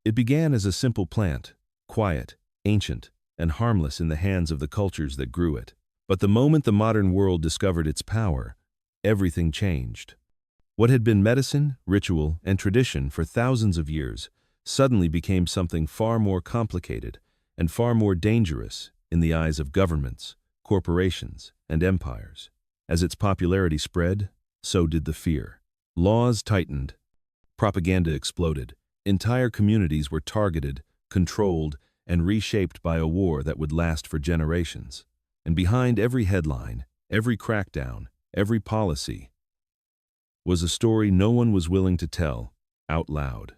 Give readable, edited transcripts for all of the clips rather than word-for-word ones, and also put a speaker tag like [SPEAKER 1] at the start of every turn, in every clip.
[SPEAKER 1] It began as a simple plant, quiet, ancient, and harmless in the hands of the cultures that grew it. But the moment the modern world discovered its power, everything changed. What had been medicine, ritual, and tradition for thousands of years suddenly became something far more complicated and far more dangerous in the eyes of governments, corporations, and empires. As its popularity spread, so did the fear. Laws tightened, propaganda exploded, entire communities were targeted, controlled, and reshaped by a war that would last for generations. And behind every headline, every crackdown, every policy, was a story no one was willing to tell out loud.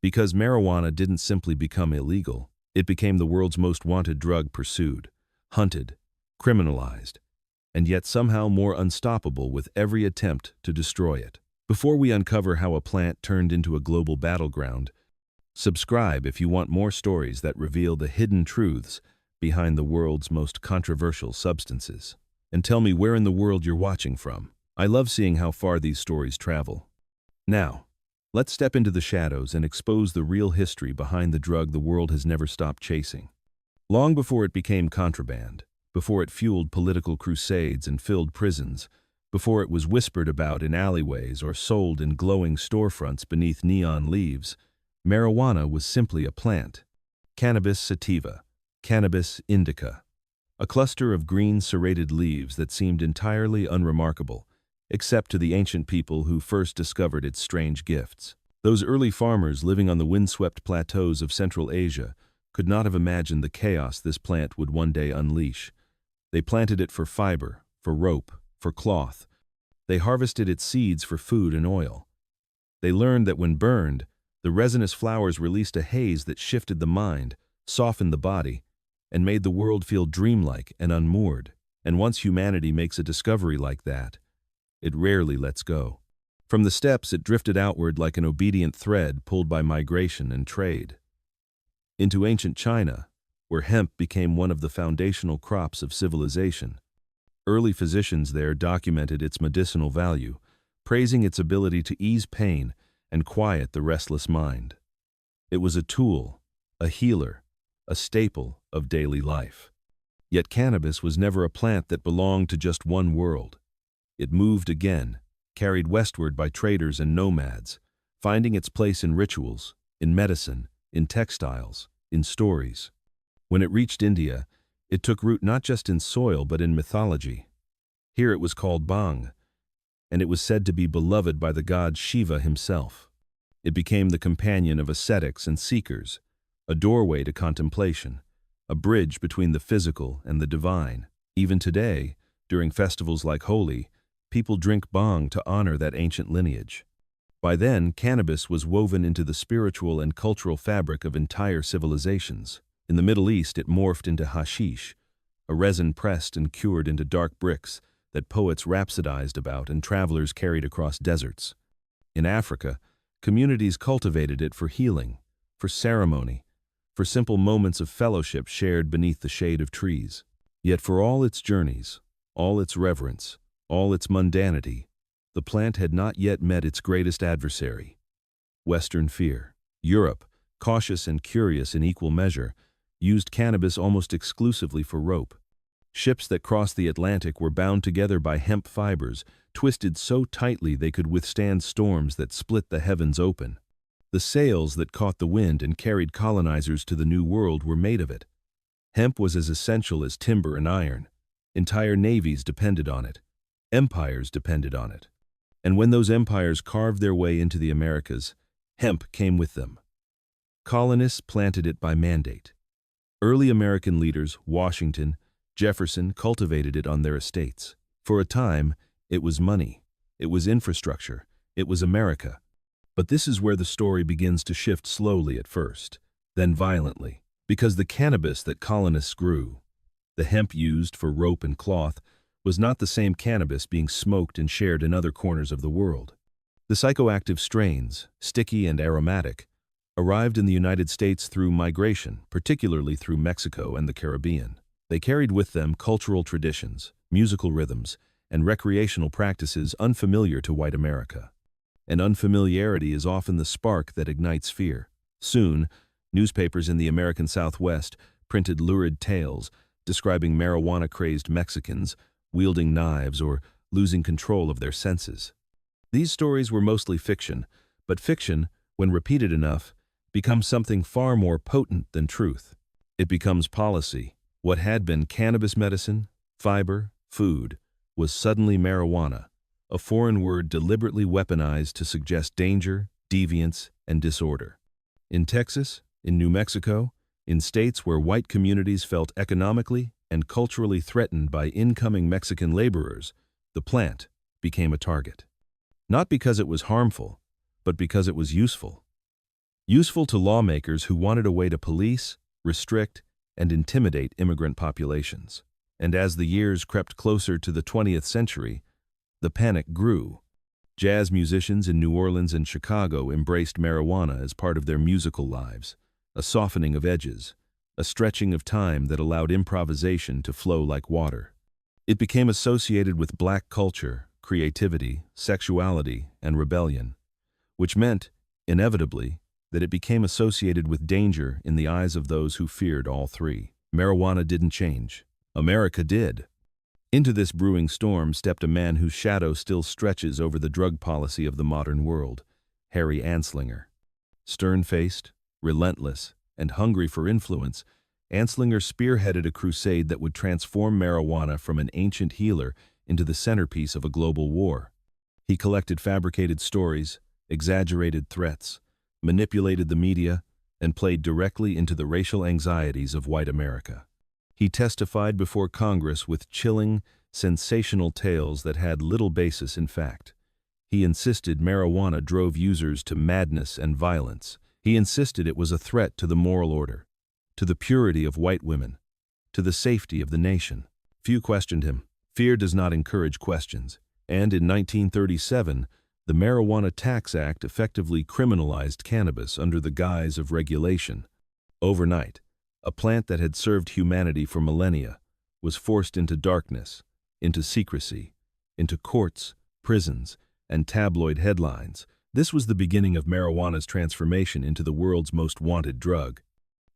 [SPEAKER 1] Because marijuana didn't simply become illegal, it became the world's most wanted drug, pursued, hunted, criminalized, and yet somehow more unstoppable with every attempt to destroy it. Before we uncover how a plant turned into a global battleground, subscribe if you want more stories that reveal the hidden truths behind the world's most controversial substances. And tell me where in the world you're watching from. I love seeing how far these stories travel. Now, let's step into the shadows and expose the real history behind the drug the world has never stopped chasing. Long before it became contraband, before it fueled political crusades and filled prisons, before it was whispered about in alleyways or sold in glowing storefronts beneath neon leaves, marijuana was simply a plant. Cannabis sativa, Cannabis indica. A cluster of green serrated leaves that seemed entirely unremarkable, except to the ancient people who first discovered its strange gifts. Those early farmers living on the windswept plateaus of Central Asia could not have imagined the chaos this plant would one day unleash. They planted it for fiber, for rope, for cloth. They harvested its seeds for food and oil. They learned that when burned, the resinous flowers released a haze that shifted the mind, softened the body, and made the world feel dreamlike and unmoored. And once humanity makes a discovery like that, it rarely lets go. From the steppes, it drifted outward like an obedient thread pulled by migration and trade. Into ancient China, where hemp became one of the foundational crops of civilization. Early physicians there documented its medicinal value, praising its ability to ease pain and quiet the restless mind. It was a tool, a healer, a staple of daily life. Yet cannabis was never a plant that belonged to just one world. It moved again, carried westward by traders and nomads, finding its place in rituals, in medicine, in textiles, in stories. When it reached India, it took root not just in soil but in mythology. Here it was called bhang, and it was said to be beloved by the god Shiva himself. It became the companion of ascetics and seekers, a doorway to contemplation, a bridge between the physical and the divine. Even today, during festivals like Holi, people drink bhang to honor that ancient lineage. By then, cannabis was woven into the spiritual and cultural fabric of entire civilizations. In the Middle East, it morphed into hashish, a resin pressed and cured into dark bricks that poets rhapsodized about and travelers carried across deserts. In Africa, communities cultivated it for healing, for ceremony, for simple moments of fellowship shared beneath the shade of trees. Yet for all its journeys, all its reverence, all its mundanity, the plant had not yet met its greatest adversary, Western fear. Europe, cautious and curious in equal measure, used cannabis almost exclusively for rope. Ships that crossed the Atlantic were bound together by hemp fibers, twisted so tightly they could withstand storms that split the heavens open. The sails that caught the wind and carried colonizers to the New World were made of it. Hemp was as essential as timber and iron. Entire navies depended on it. Empires depended on it. And when those empires carved their way into the Americas, hemp came with them. Colonists planted it by mandate. Early American leaders, Washington, Jefferson, cultivated it on their estates. For a time, it was money, it was infrastructure, it was America. But this is where the story begins to shift slowly at first, then violently, because the cannabis that colonists grew, the hemp used for rope and cloth, was not the same cannabis being smoked and shared in other corners of the world. The psychoactive strains, sticky and aromatic, arrived in the United States through migration, particularly through Mexico and the Caribbean. They carried with them cultural traditions, musical rhythms, and recreational practices unfamiliar to white America. And unfamiliarity is often the spark that ignites fear. Soon, newspapers in the American Southwest printed lurid tales describing marijuana-crazed Mexicans wielding knives or losing control of their senses. These stories were mostly fiction, but fiction, when repeated enough, becomes something far more potent than truth. It becomes policy. What had been cannabis medicine, fiber, food, was suddenly marijuana, a foreign word deliberately weaponized to suggest danger, deviance, and disorder. In Texas, in New Mexico, in states where white communities felt economically and culturally threatened by incoming Mexican laborers, the plant became a target. Not because it was harmful, but because it was useful. Useful to lawmakers who wanted a way to police, restrict, and intimidate immigrant populations. And as the years crept closer to the 20th century, the panic grew. Jazz musicians in New Orleans and Chicago embraced marijuana as part of their musical lives, a softening of edges, a stretching of time that allowed improvisation to flow like water. It became associated with black culture, creativity, sexuality, and rebellion, which meant, inevitably, that it became associated with danger in the eyes of those who feared all three. Marijuana didn't change. America did. Into this brewing storm stepped a man whose shadow still stretches over the drug policy of the modern world, Harry Anslinger. Stern-faced, relentless, and hungry for influence, Anslinger spearheaded a crusade that would transform marijuana from an ancient healer into the centerpiece of a global war. He collected fabricated stories, exaggerated threats, manipulated the media, and played directly into the racial anxieties of white America. He testified before Congress with chilling, sensational tales that had little basis in fact. He insisted marijuana drove users to madness and violence. He insisted it was a threat to the moral order, to the purity of white women, to the safety of the nation. Few questioned him. Fear does not encourage questions. And in 1937, the Marijuana Tax Act effectively criminalized cannabis under the guise of regulation. Overnight, a plant that had served humanity for millennia was forced into darkness, into secrecy, into courts, prisons, and tabloid headlines. This was the beginning of marijuana's transformation into the world's most wanted drug.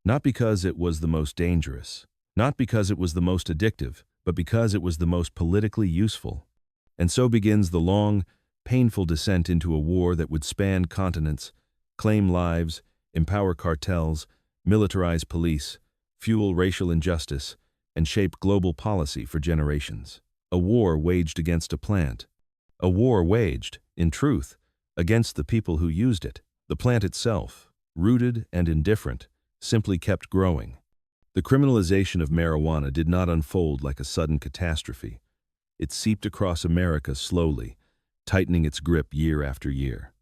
[SPEAKER 1] Not because it was the most dangerous, not because it was the most addictive, but because it was the most politically useful. And so begins the long, painful descent into a war that would span continents, claim lives, empower cartels, militarize police, fuel racial injustice, and shape global policy for generations. A war waged against a plant. A war waged, in truth, against the people who used it. The plant itself, rooted and indifferent, simply kept growing. The criminalization of marijuana did not unfold like a sudden catastrophe. It seeped across America slowly, tightening its grip year after year.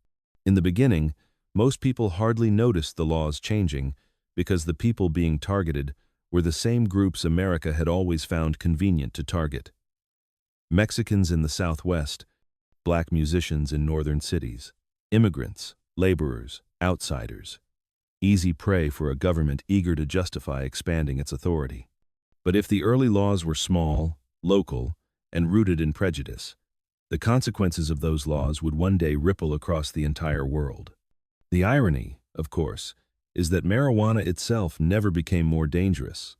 [SPEAKER 1] In the beginning, most people hardly noticed the laws changing because the people being targeted were the same groups America had always found convenient to target. Mexicans in the Southwest, black musicians in northern cities, immigrants, laborers, outsiders. Easy prey for a government eager to justify expanding its authority. But if the early laws were small, local, and rooted in prejudice, the consequences of those laws would one day ripple across the entire world. The irony, of course, is that marijuana itself never became more dangerous.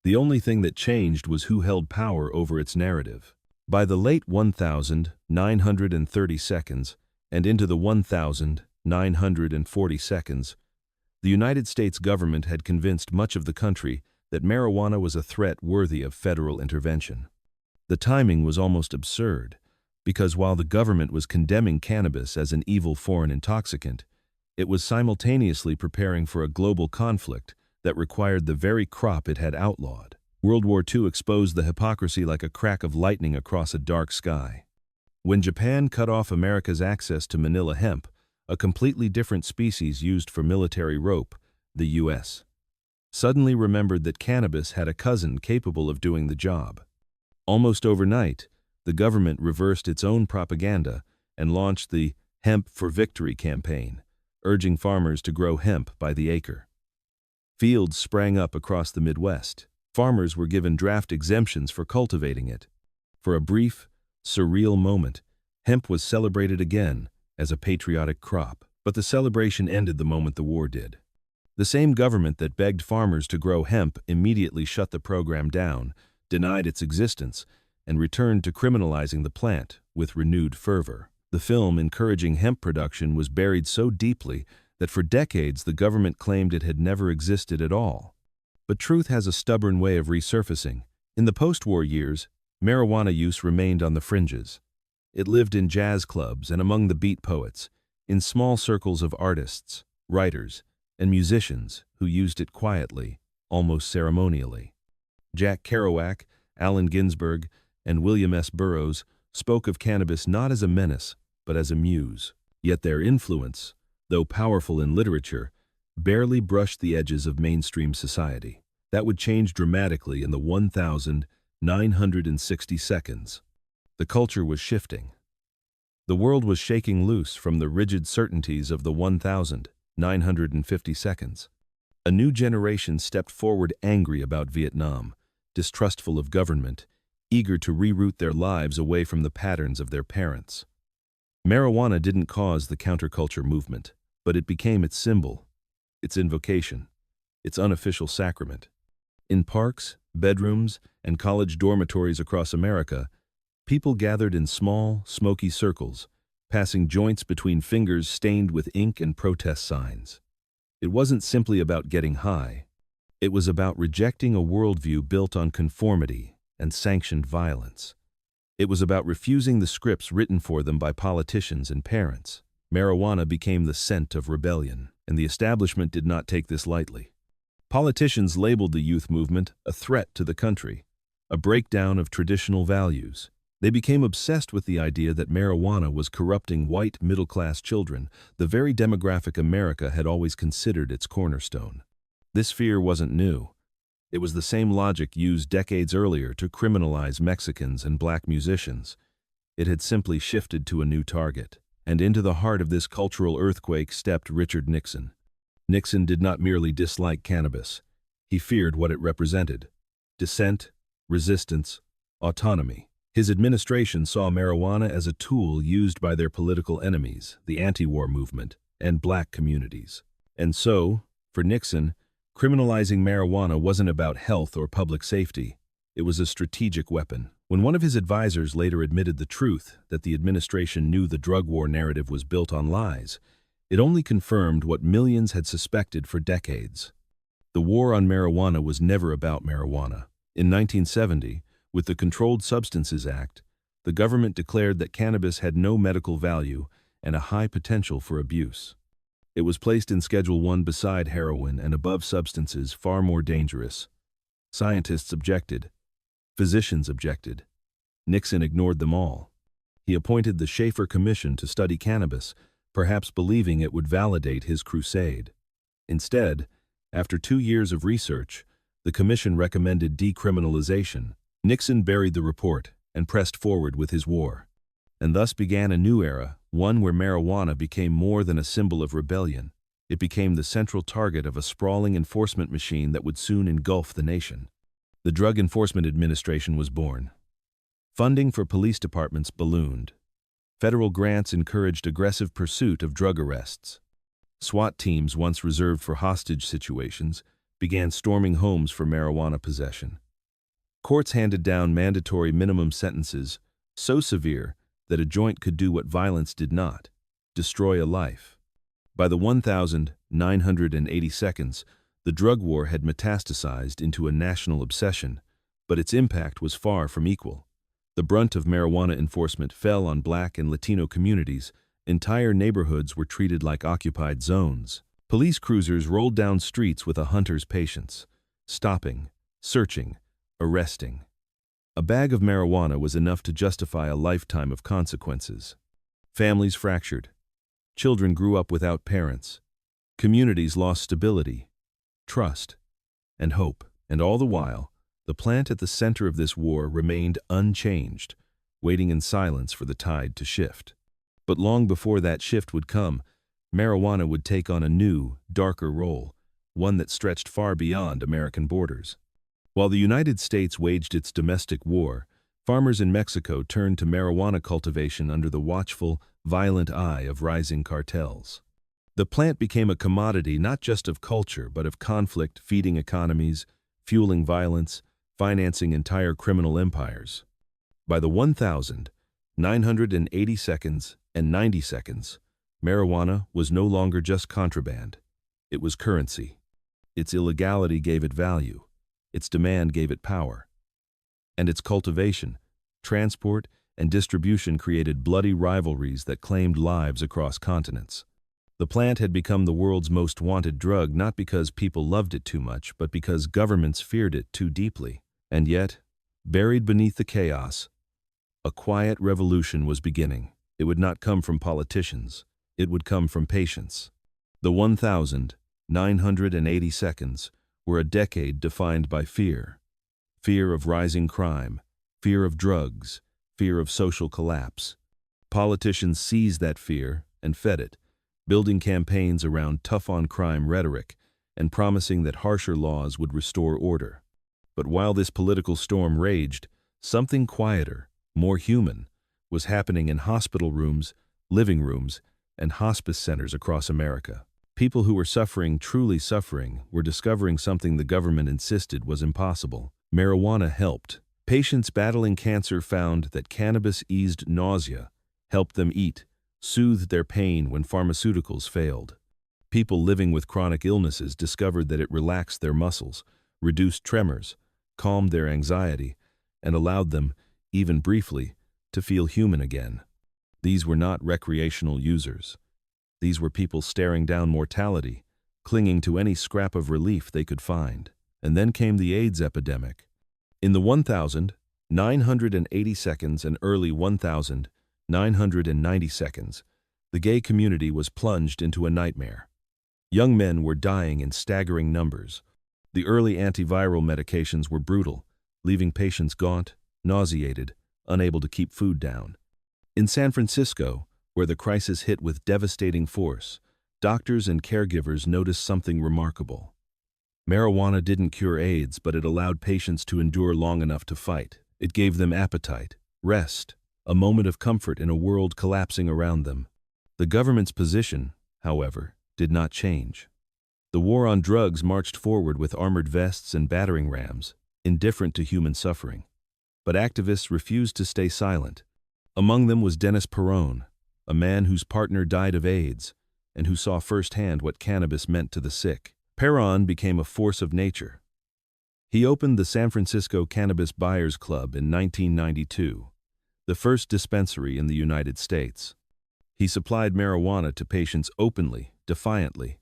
[SPEAKER 1] The only thing that changed was who held power over its narrative. By the late 1930 seconds and into the 1940 seconds, the United States government had convinced much of the country that marijuana was a threat worthy of federal intervention. The timing was almost absurd, because while the government was condemning cannabis as an evil foreign intoxicant, it was simultaneously preparing for a global conflict that required the very crop it had outlawed. World War II exposed the hypocrisy like a crack of lightning across a dark sky. When Japan cut off America's access to Manila hemp, a completely different species used for military rope, the U.S. suddenly remembered that cannabis had a cousin capable of doing the job. Almost overnight, the government reversed its own propaganda and launched the Hemp for Victory campaign, urging farmers to grow hemp by the acre. Fields sprang up across the Midwest. Farmers were given draft exemptions for cultivating it. For a brief, surreal moment, hemp was celebrated again as a patriotic crop. But the celebration ended the moment the war did. The same government that begged farmers to grow hemp immediately shut the program down, denied its existence, and returned to criminalizing the plant with renewed fervor. The film encouraging hemp production was buried so deeply that for decades the government claimed it had never existed at all. But truth has a stubborn way of resurfacing. In the post-war years, marijuana use remained on the fringes. It lived in jazz clubs and among the beat poets, in small circles of artists, writers, and musicians who used it quietly, almost ceremonially. Jack Kerouac, Allen Ginsberg, and William S. Burroughs spoke of cannabis not as a menace, but as a muse. Yet their influence, though powerful in literature, barely brushed the edges of mainstream society. That would change dramatically in the 1,960 seconds. The culture was shifting. The world was shaking loose from the rigid certainties of the 1,950 seconds. A new generation stepped forward angry about Vietnam, distrustful of government, eager to reroute their lives away from the patterns of their parents. Marijuana didn't cause the counterculture movement, but it became its symbol, its invocation, its unofficial sacrament. In parks, bedrooms, and college dormitories across America, people gathered in small, smoky circles, passing joints between fingers stained with ink and protest signs. It wasn't simply about getting high. It was about rejecting a worldview built on conformity and sanctioned violence. It was about refusing the scripts written for them by politicians and parents. Marijuana became the scent of rebellion, and the establishment did not take this lightly. Politicians labeled the youth movement a threat to the country, a breakdown of traditional values. They became obsessed with the idea that marijuana was corrupting white middle-class children, the very demographic America had always considered its cornerstone. This fear wasn't new. It was the same logic used decades earlier to criminalize Mexicans and black musicians. It had simply shifted to a new target. And into the heart of this cultural earthquake stepped Richard Nixon. Nixon did not merely dislike cannabis. He feared what it represented: dissent, resistance, autonomy. His administration saw marijuana as a tool used by their political enemies, the anti-war movement, and black communities. And so, for Nixon, criminalizing marijuana wasn't about health or public safety. It was a strategic weapon. When one of his advisors later admitted the truth, that the administration knew the drug war narrative was built on lies, it only confirmed what millions had suspected for decades. The war on marijuana was never about marijuana. In 1970, with the Controlled Substances Act, the government declared that cannabis had no medical value and a high potential for abuse. It was placed in Schedule I beside heroin and above substances far more dangerous. Scientists objected. Physicians objected. Nixon ignored them all. He appointed the Schaefer Commission to study cannabis, perhaps believing it would validate his crusade. Instead, after 2 years of research, the commission recommended decriminalization. Nixon buried the report and pressed forward with his war. And thus began a new era, one where marijuana became more than a symbol of rebellion. It became the central target of a sprawling enforcement machine that would soon engulf the nation. The Drug Enforcement Administration was born. Funding for police departments ballooned. Federal grants encouraged aggressive pursuit of drug arrests. SWAT teams, once reserved for hostage situations, began storming homes for marijuana possession. Courts handed down mandatory minimum sentences so severe that a joint could do what violence did not: destroy a life. By the 1,980 seconds, the drug war had metastasized into a national obsession, but its impact was far from equal. The brunt of marijuana enforcement fell on Black and Latino communities. Entire neighborhoods were treated like occupied zones. Police cruisers rolled down streets with a hunter's patience, stopping, searching, arresting. A bag of marijuana was enough to justify a lifetime of consequences. Families fractured. Children grew up without parents. Communities lost stability, trust, and hope. And all the while, the plant at the center of this war remained unchanged, waiting in silence for the tide to shift. But long before that shift would come, marijuana would take on a new, darker role, one that stretched far beyond American borders. While the United States waged its domestic war, farmers in Mexico turned to marijuana cultivation under the watchful, violent eye of rising cartels. The plant became a commodity not just of culture but of conflict, feeding economies, fueling violence, financing entire criminal empires. By the 1,980 seconds and 90 seconds, marijuana was no longer just contraband. It was currency. Its illegality gave it value. Its demand gave it power. And its cultivation, transport, and distribution created bloody rivalries that claimed lives across continents. The plant had become the world's most wanted drug not because people loved it too much, but because governments feared it too deeply. And yet, buried beneath the chaos, a quiet revolution was beginning. It would not come from politicians. It would come from patients. The 1,980 seconds were a decade defined by fear. Fear of rising crime, fear of drugs, fear of social collapse. Politicians seized that fear and fed it, building campaigns around tough-on-crime rhetoric and promising that harsher laws would restore order. But while this political storm raged, something quieter, more human, was happening in hospital rooms, living rooms, and hospice centers across America. People who were suffering, truly suffering, were discovering something the government insisted was impossible. Marijuana helped. Patients battling cancer found that cannabis eased nausea, helped them eat, soothed their pain when pharmaceuticals failed. People living with chronic illnesses discovered that it relaxed their muscles, reduced tremors, calmed their anxiety, and allowed them, even briefly, to feel human again. These were not recreational users. These were people staring down mortality, clinging to any scrap of relief they could find. And then came the AIDS epidemic. In the 1,980 seconds and early 1,990 seconds, the gay community was plunged into a nightmare. Young men were dying in staggering numbers. The early antiviral medications were brutal, leaving patients gaunt, nauseated, unable to keep food down. In San Francisco, where the crisis hit with devastating force, doctors and caregivers noticed something remarkable. Marijuana didn't cure AIDS, but it allowed patients to endure long enough to fight. It gave them appetite, rest, a moment of comfort in a world collapsing around them. The government's position, however, did not change. The war on drugs marched forward with armored vests and battering rams, indifferent to human suffering. But activists refused to stay silent. Among them was Dennis Perone, a man whose partner died of AIDS and who saw firsthand what cannabis meant to the sick. Perone became a force of nature. He opened the San Francisco Cannabis Buyers Club in 1992, the first dispensary in the United States. He supplied marijuana to patients openly, defiantly,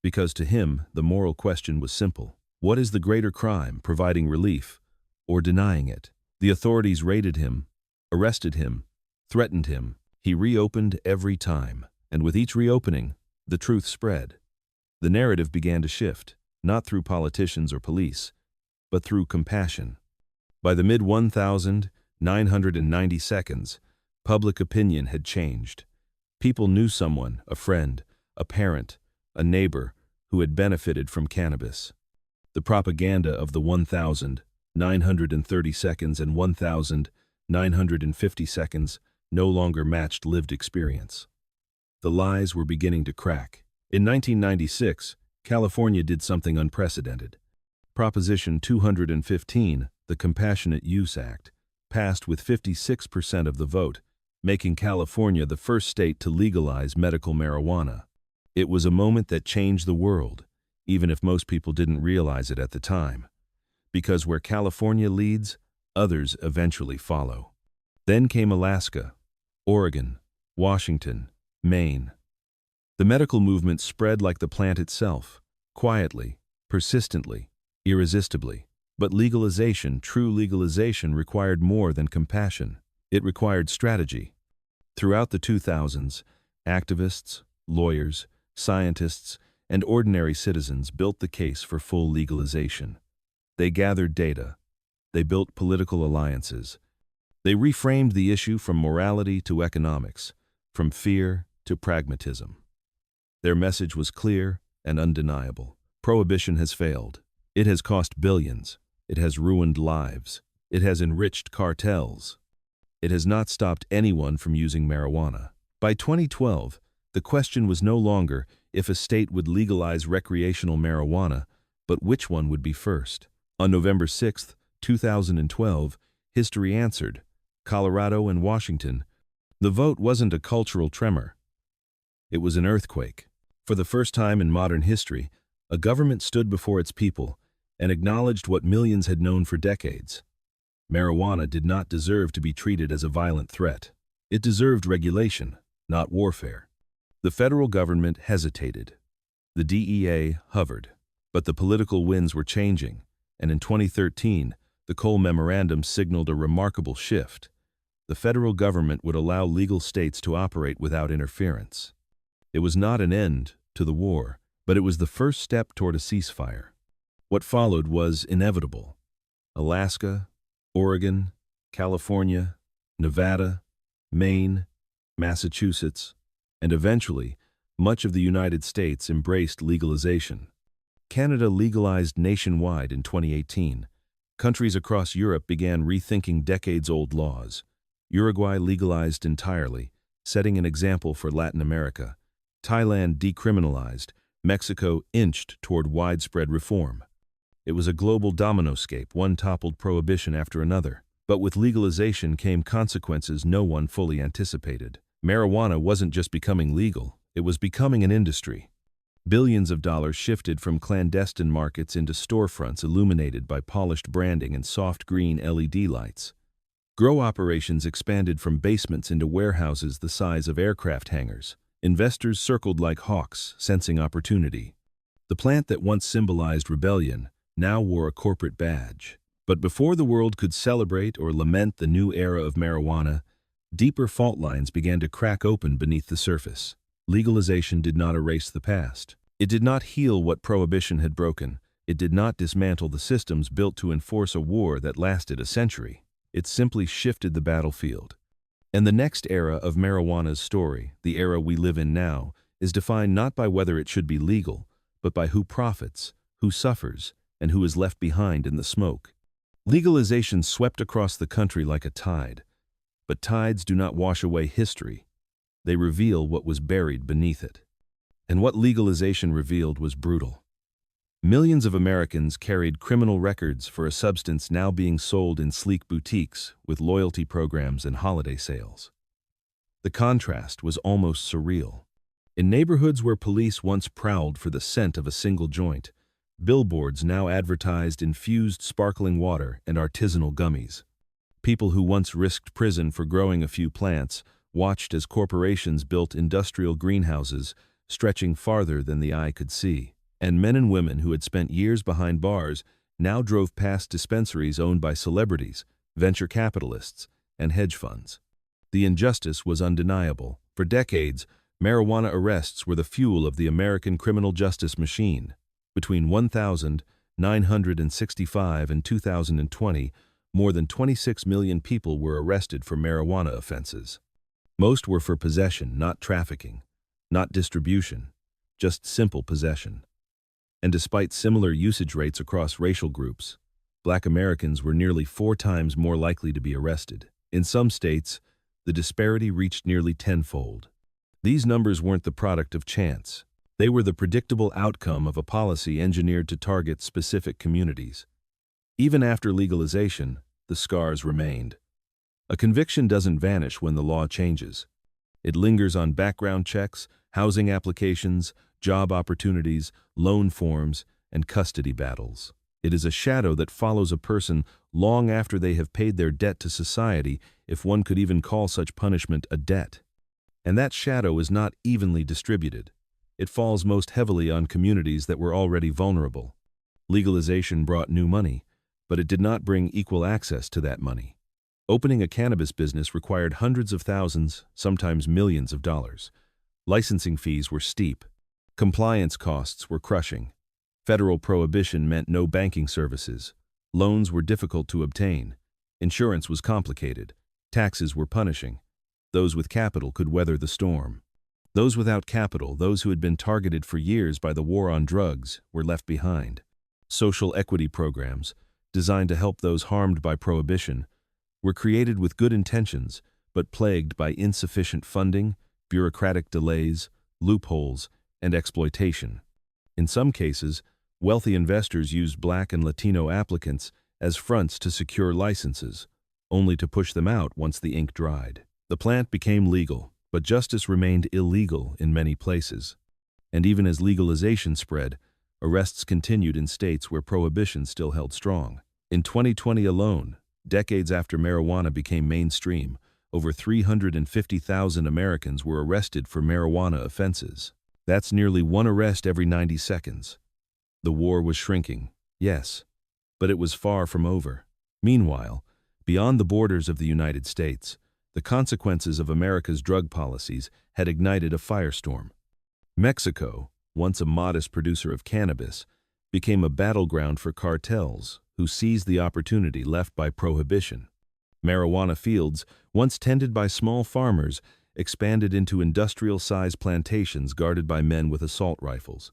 [SPEAKER 1] because to him the moral question was simple. What is the greater crime, providing relief or denying it? The authorities raided him, arrested him, threatened him. He reopened every time, and with each reopening, the truth spread. The narrative began to shift, not through politicians or police, but through compassion. By the mid-1,990 seconds, public opinion had changed. People knew someone, a friend, a parent, a neighbor, who had benefited from cannabis. The propaganda of the 1,930 seconds and 1,950 seconds no longer matched lived experience. The lies were beginning to crack. In 1996, California did something unprecedented. Proposition 215, the Compassionate Use Act, passed with 56% of the vote, making California the first state to legalize medical marijuana. It was a moment that changed the world, even if most people didn't realize it at the time. Because where California leads, others eventually follow. Then came Alaska, Oregon, Washington, Maine. The medical movement spread like the plant itself, quietly, persistently, irresistibly. But legalization, true legalization, required more than compassion. It required strategy. Throughout the 2000s, activists, lawyers, scientists, and ordinary citizens built the case for full legalization. They gathered data. They built political alliances. They reframed the issue from morality to economics, from fear to pragmatism. Their message was clear and undeniable. Prohibition has failed. It has cost billions. It has ruined lives. It has enriched cartels. It has not stopped anyone from using marijuana. By 2012, the question was no longer, if a state would legalize recreational marijuana, but which one would be first? On November 6, 2012, history answered: Colorado and Washington. The vote wasn't a cultural tremor. It was an earthquake. For the first time in modern history, a government stood before its people and acknowledged what millions had known for decades. Marijuana did not deserve to be treated as a violent threat. It deserved regulation, not warfare. The federal government hesitated. The DEA hovered. But the political winds were changing, and in 2013, the Cole Memorandum signaled a remarkable shift. The federal government would allow legal states to operate without interference. It was not an end to the war, but it was the first step toward a ceasefire. What followed was inevitable. Alaska, Oregon, California, Nevada, Maine, Massachusetts, and eventually, much of the United States embraced legalization. Canada legalized nationwide in 2018. Countries across Europe began rethinking decades-old laws. Uruguay legalized entirely, setting an example for Latin America. Thailand decriminalized. Mexico inched toward widespread reform. It was a global domino-scape, one toppled prohibition after another. But with legalization came consequences no one fully anticipated. Marijuana wasn't just becoming legal, it was becoming an industry. Billions of dollars shifted from clandestine markets into storefronts illuminated by polished branding and soft green LED lights. Grow operations expanded from basements into warehouses the size of aircraft hangars. Investors circled like hawks, sensing opportunity. The plant that once symbolized rebellion now wore a corporate badge. But before the world could celebrate or lament the new era of marijuana, deeper fault lines began to crack open beneath the surface. Legalization did not erase the past. It did not heal what prohibition had broken. It did not dismantle the systems built to enforce a war that lasted a century. It simply shifted the battlefield. And the next era of marijuana's story, the era we live in now, is defined not by whether it should be legal, but by who profits, who suffers, and who is left behind in the smoke. Legalization swept across the country like a tide. But tides do not wash away history. They reveal what was buried beneath it. And what legalization revealed was brutal. Millions of Americans carried criminal records for a substance now being sold in sleek boutiques with loyalty programs and holiday sales. The contrast was almost surreal. In neighborhoods where police once prowled for the scent of a single joint, billboards now advertised infused sparkling water and artisanal gummies. People who once risked prison for growing a few plants watched as corporations built industrial greenhouses stretching farther than the eye could see. And men and women who had spent years behind bars now drove past dispensaries owned by celebrities, venture capitalists, and hedge funds. The injustice was undeniable. For decades, marijuana arrests were the fuel of the American criminal justice machine. Between 1965 and 2020, more than 26 million people were arrested for marijuana offenses. Most were for possession, not trafficking, not distribution, just simple possession. And despite similar usage rates across racial groups, Black Americans were nearly 4 times more likely to be arrested. In some states, the disparity reached nearly tenfold. These numbers weren't the product of chance. They were the predictable outcome of a policy engineered to target specific communities. Even after legalization, the scars remained. A conviction doesn't vanish when the law changes. It lingers on background checks, housing applications, job opportunities, loan forms, and custody battles. It is a shadow that follows a person long after they have paid their debt to society, if one could even call such punishment a debt. And that shadow is not evenly distributed. It falls most heavily on communities that were already vulnerable. Legalization brought new money, but it did not bring equal access to that money. Opening a cannabis business required hundreds of thousands, sometimes millions of dollars. Licensing fees were steep. Compliance costs were crushing. Federal prohibition meant no banking services. Loans were difficult to obtain. Insurance was complicated. Taxes were punishing. Those with capital could weather the storm. Those without capital, those who had been targeted for years by the war on drugs, were left behind. Social equity programs, designed to help those harmed by prohibition, were created with good intentions, but plagued by insufficient funding, bureaucratic delays, loopholes, and exploitation. In some cases, wealthy investors used Black and Latino applicants as fronts to secure licenses, only to push them out once the ink dried. The plant became legal, but justice remained illegal in many places. And even as legalization spread, arrests continued in states where prohibition still held strong. In 2020 alone, decades after marijuana became mainstream, over 350,000 Americans were arrested for marijuana offenses. That's nearly one arrest every 90 seconds. The war was shrinking, yes, but it was far from over. Meanwhile, beyond the borders of the United States, the consequences of America's drug policies had ignited a firestorm. Mexico, once a modest producer of cannabis, became a battleground for cartels who seized the opportunity left by prohibition. Marijuana fields, once tended by small farmers, expanded into industrial-sized plantations guarded by men with assault rifles.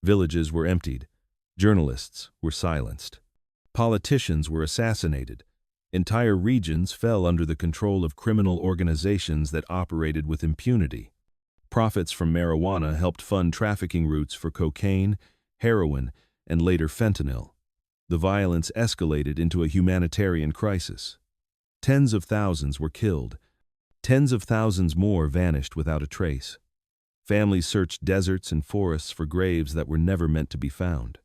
[SPEAKER 1] Villages were emptied. Journalists were silenced. Politicians were assassinated. Entire regions fell under the control of criminal organizations that operated with impunity. Profits from marijuana helped fund trafficking routes for cocaine, heroin, and later fentanyl. The violence escalated into a humanitarian crisis. Tens of thousands were killed. Tens of thousands more vanished without a trace. Families searched deserts and forests for graves that were never meant to be found.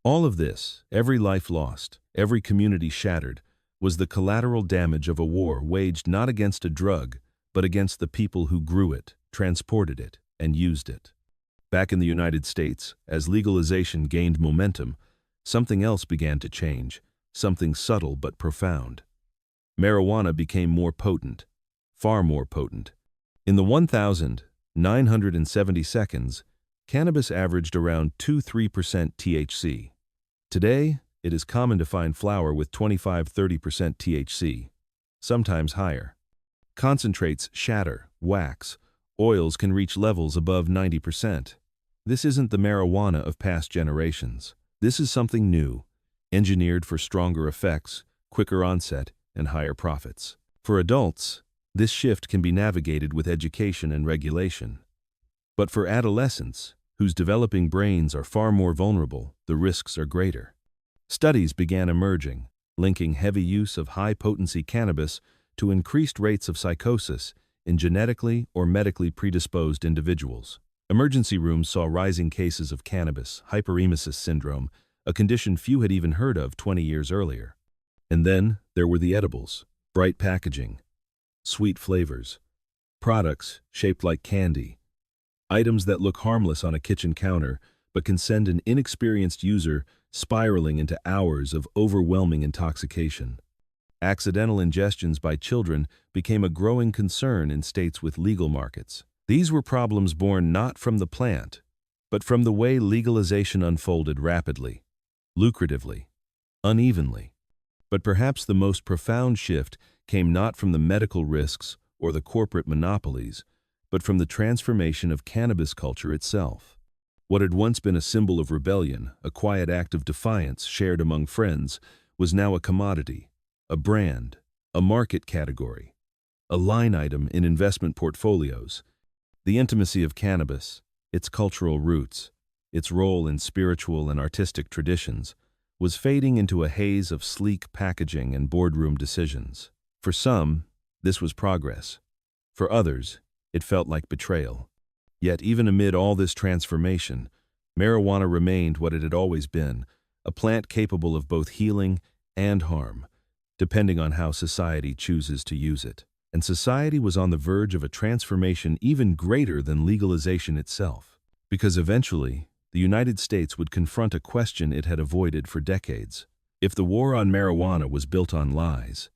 [SPEAKER 1] All of this, every life lost, every community shattered, was the collateral damage of a war waged not against a drug, but against the people who grew it, transported it, and used it. Back in the United States, as legalization gained momentum, something else began to change, something subtle but profound. Marijuana became more potent, far more potent. In the 1,970 seconds, cannabis averaged around 2–3% THC. Today, it is common to find flower with 25–30% THC, sometimes higher. Concentrates shatter, wax, oils can reach levels above 90%. This isn't the marijuana of past generations. This is something new, engineered for stronger effects, quicker onset, and higher profits. For adults, this shift can be navigated with education and regulation. But for adolescents, whose developing brains are far more vulnerable, the risks are greater. Studies began emerging, linking heavy use of high-potency cannabis to increased rates of psychosis in genetically or medically predisposed individuals. Emergency rooms saw rising cases of cannabis hyperemesis syndrome, a condition few had even heard of 20 years earlier. And then there were the edibles, bright packaging, sweet flavors, products shaped like candy, items that look harmless on a kitchen counter but can send an inexperienced user spiraling into hours of overwhelming intoxication. Accidental ingestions by children became a growing concern in states with legal markets. These were problems born not from the plant, but from the way legalization unfolded rapidly, lucratively, unevenly. But perhaps the most profound shift came not from the medical risks or the corporate monopolies, but from the transformation of cannabis culture itself. What had once been a symbol of rebellion, a quiet act of defiance shared among friends, was now a commodity, a brand, a market category, a line item in investment portfolios. The intimacy of cannabis, its cultural roots, its role in spiritual and artistic traditions, was fading into a haze of sleek packaging and boardroom decisions. For some, this was progress. For others, it felt like betrayal. Yet even amid all this transformation, marijuana remained what it had always been, a plant capable of both healing and harm, depending on how society chooses to use it. And society was on the verge of a transformation even greater than legalization itself. Because eventually, the United States would confront a question it had avoided for decades. If the war on marijuana was built on lies,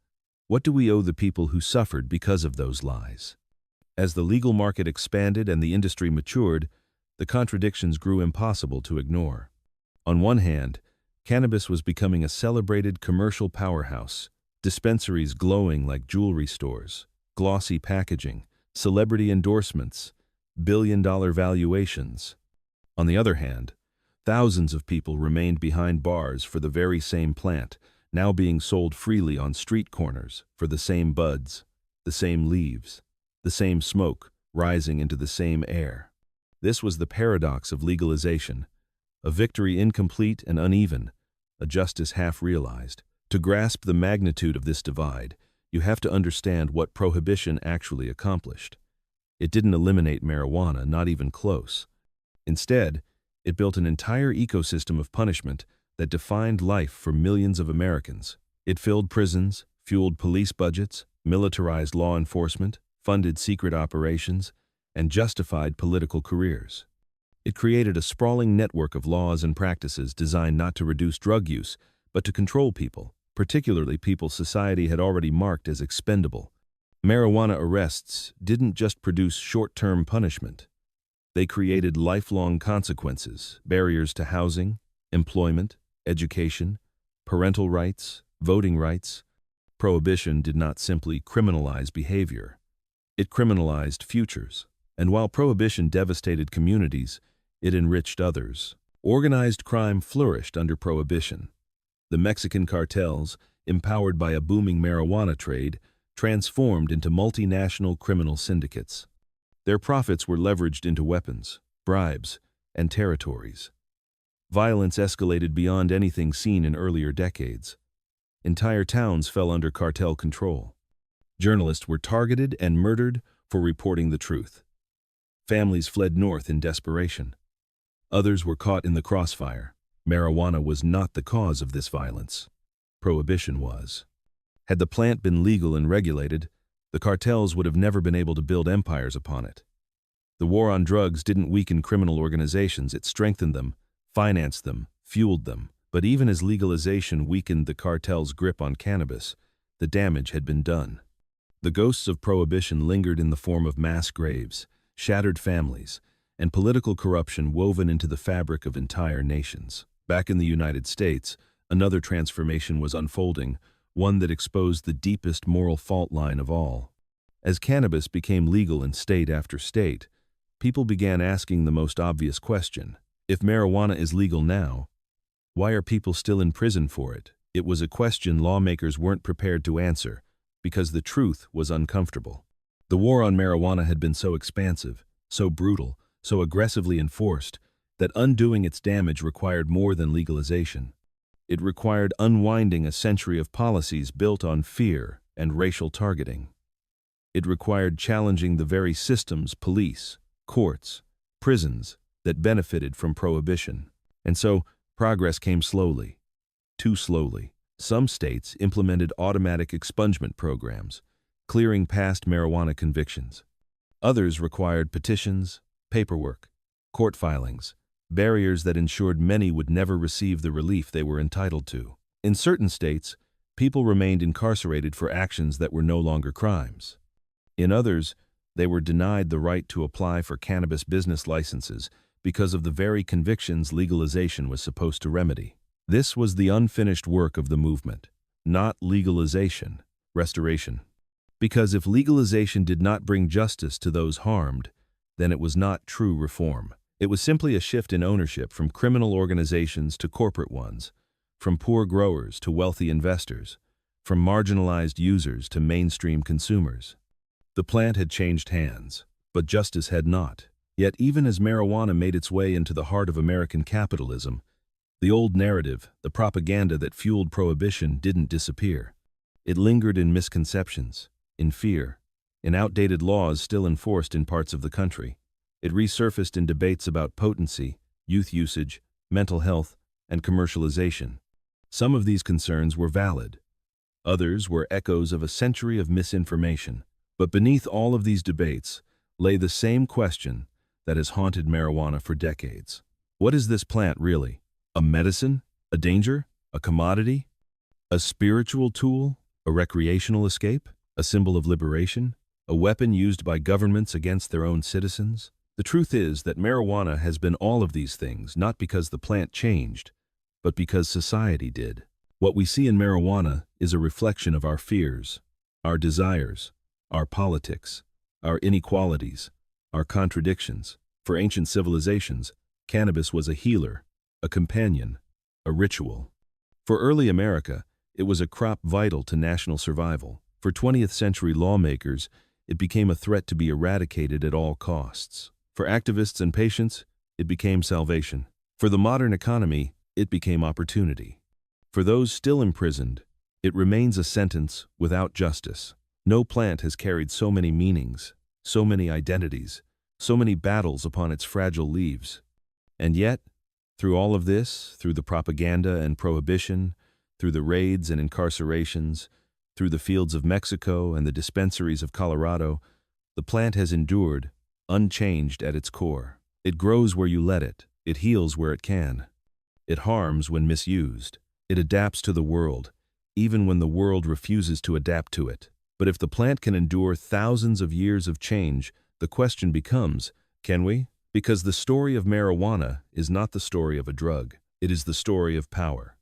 [SPEAKER 1] what do we owe the people who suffered because of those lies? As the legal market expanded and the industry matured, the contradictions grew impossible to ignore. On one hand, cannabis was becoming a celebrated commercial powerhouse, dispensaries glowing like jewelry stores, glossy packaging, celebrity endorsements, billion-dollar valuations. On the other hand, thousands of people remained behind bars for the very same plant, now being sold freely on street corners for the same buds, the same leaves, the same smoke rising into the same air. This was the paradox of legalization, a victory incomplete and uneven, a justice half realized. To grasp the magnitude of this divide, you have to understand what prohibition actually accomplished. It didn't eliminate marijuana, not even close. Instead, it built an entire ecosystem of punishment that defined life for millions of Americans. It filled prisons, fueled police budgets, militarized law enforcement, funded secret operations, and justified political careers. It created a sprawling network of laws and practices designed not to reduce drug use, but to control people, particularly people society had already marked as expendable. Marijuana arrests didn't just produce short-term punishment. They created lifelong consequences, barriers to housing, employment, education, parental rights, voting rights. Prohibition did not simply criminalize behavior. It criminalized futures. And while prohibition devastated communities, it enriched others. Organized crime flourished under prohibition. The Mexican cartels, empowered by a booming marijuana trade, transformed into multinational criminal syndicates. Their profits were leveraged into weapons, bribes, and territories. Violence escalated beyond anything seen in earlier decades. Entire towns fell under cartel control. Journalists were targeted and murdered for reporting the truth. Families fled north in desperation. Others were caught in the crossfire. Marijuana was not the cause of this violence. Prohibition was. Had the plant been legal and regulated, the cartels would have never been able to build empires upon it. The war on drugs didn't weaken criminal organizations, it strengthened them, financed them, fueled them. But even as legalization weakened the cartel's grip on cannabis, the damage had been done. The ghosts of prohibition lingered in the form of mass graves, shattered families, and political corruption woven into the fabric of entire nations. Back in the United States, another transformation was unfolding, one that exposed the deepest moral fault line of all. As cannabis became legal in state after state, people began asking the most obvious question. If marijuana is legal now, why are people still in prison for it? It was a question lawmakers weren't prepared to answer, because the truth was uncomfortable. The war on marijuana had been so expansive, so brutal, so aggressively enforced, that undoing its damage required more than legalization. It required unwinding a century of policies built on fear and racial targeting. It required challenging the very systems, police, courts, prisons, that benefited from prohibition. And so, progress came slowly, too slowly. Some states implemented automatic expungement programs, clearing past marijuana convictions. Others required petitions, paperwork, court filings, barriers that ensured many would never receive the relief they were entitled to. In certain states, people remained incarcerated for actions that were no longer crimes. In others, they were denied the right to apply for cannabis business licenses because of the very convictions legalization was supposed to remedy. This was the unfinished work of the movement, not legalization, restoration. Because if legalization did not bring justice to those harmed, then it was not true reform. It was simply a shift in ownership from criminal organizations to corporate ones, from poor growers to wealthy investors, from marginalized users to mainstream consumers. The plant had changed hands, but justice had not. Yet even as marijuana made its way into the heart of American capitalism, the old narrative, the propaganda that fueled prohibition, didn't disappear. It lingered in misconceptions, in fear, in outdated laws still enforced in parts of the country. It resurfaced in debates about potency, youth usage, mental health, and commercialization. Some of these concerns were valid. Others were echoes of a century of misinformation. But beneath all of these debates lay the same question that has haunted marijuana for decades. What is this plant really? A medicine? A danger? A commodity? A spiritual tool? A recreational escape? A symbol of liberation? A weapon used by governments against their own citizens? The truth is that marijuana has been all of these things, not because the plant changed, but because society did. What we see in marijuana is a reflection of our fears, our desires, our politics, our inequalities, our contradictions. For ancient civilizations, cannabis was a healer, a companion, a ritual. For early America, it was a crop vital to national survival. For 20th century lawmakers, it became a threat to be eradicated at all costs. For activists and patients, it became salvation. For the modern economy, it became opportunity. For those still imprisoned, it remains a sentence without justice. No plant has carried so many meanings, so many identities, so many battles upon its fragile leaves. And yet, through all of this, through the propaganda and prohibition, through the raids and incarcerations, through the fields of Mexico and the dispensaries of Colorado, the plant has endured, unchanged at its core. It grows where you let it. It heals where it can. It harms when misused. It adapts to the world, even when the world refuses to adapt to it. But if the plant can endure thousands of years of change, the question becomes, can we? Because the story of marijuana is not the story of a drug. It is the story of power,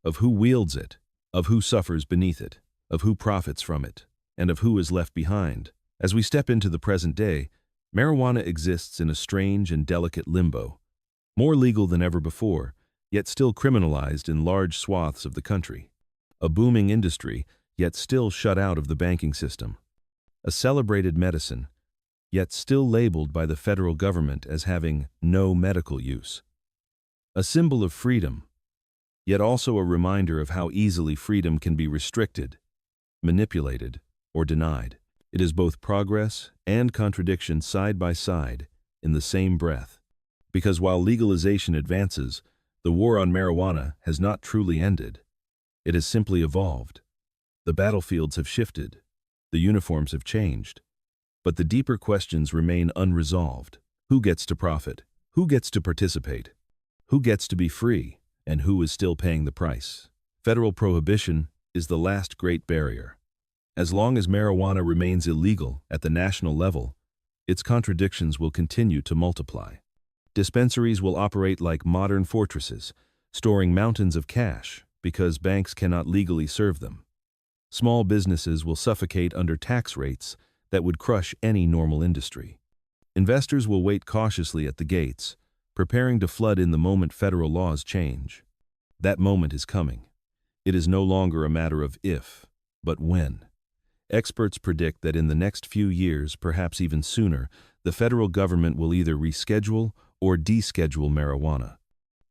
[SPEAKER 1] of who wields it, of who suffers beneath it, of who profits from it, and of who is left behind. As we step into the present day, marijuana exists in a strange and delicate limbo, more legal than ever before, yet still criminalized in large swaths of the country. A booming industry, yet still shut out of the banking system. A celebrated medicine, yet still labeled by the federal government as having no medical use. A symbol of freedom, yet also a reminder of how easily freedom can be restricted, manipulated, or denied. It is both progress and contradiction side by side in the same breath. Because while legalization advances, the war on marijuana has not truly ended. It has simply evolved. The battlefields have shifted. The uniforms have changed. But the deeper questions remain unresolved. Who gets to profit? Who gets to participate? Who gets to be free? And who is still paying the price? Federal prohibition is the last great barrier. As long as marijuana remains illegal at the national level, its contradictions will continue to multiply. Dispensaries will operate like modern fortresses, storing mountains of cash because banks cannot legally serve them. Small businesses will suffocate under tax rates that would crush any normal industry. Investors will wait cautiously at the gates, preparing to flood in the moment federal laws change. That moment is coming. It is no longer a matter of if, but when. Experts predict that in the next few years, perhaps even sooner, the federal government will either reschedule or deschedule marijuana.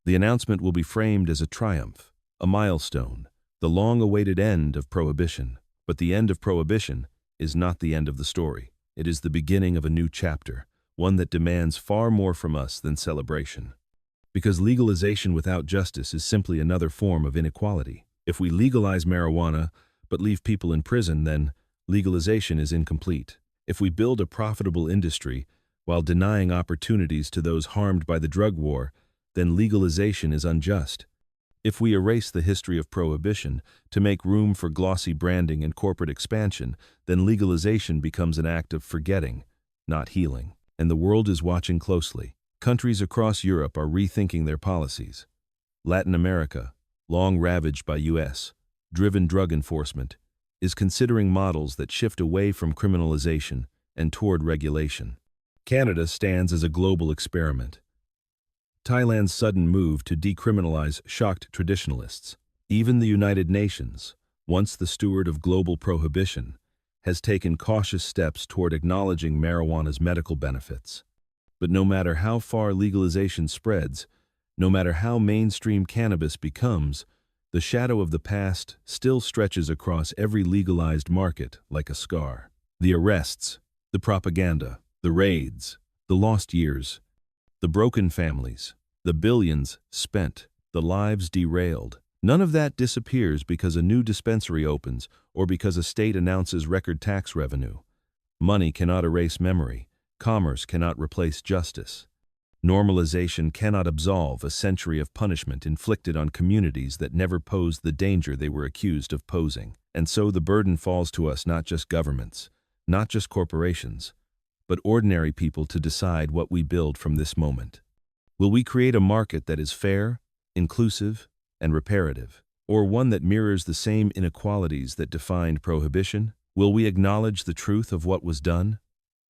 [SPEAKER 1] The announcement will be framed as a triumph, a milestone, the long-awaited end of prohibition. But the end of prohibition is not the end of the story. It is the beginning of a new chapter, one that demands far more from us than celebration. Because legalization without justice is simply another form of inequality. If we legalize marijuana but leave people in prison, then legalization is incomplete. If we build a profitable industry while denying opportunities to those harmed by the drug war, then legalization is unjust. If we erase the history of prohibition to make room for glossy branding and corporate expansion, then legalization becomes an act of forgetting, not healing. And the world is watching closely. Countries across Europe are rethinking their policies. Latin America, long ravaged by U.S.-driven drug enforcement, is considering models that shift away from criminalization and toward regulation. Canada stands as a global experiment. Thailand's sudden move to decriminalize shocked traditionalists. Even the United Nations, once the steward of global prohibition, has taken cautious steps toward acknowledging marijuana's medical benefits. But no matter how far legalization spreads, no matter how mainstream cannabis becomes, the shadow of the past still stretches across every legalized market like a scar. The arrests, the propaganda, the raids, the lost years, the broken families, the billions spent, the lives derailed. None of that disappears because a new dispensary opens or because a state announces record tax revenue. Money cannot erase memory. Commerce cannot replace justice. Normalization cannot absolve a century of punishment inflicted on communities that never posed the danger they were accused of posing. And so the burden falls to us, not just governments, not just corporations, but ordinary people, to decide what we build from this moment. Will we create a market that is fair, inclusive, and reparative, or one that mirrors the same inequalities that defined prohibition? Will we acknowledge the truth of what was done,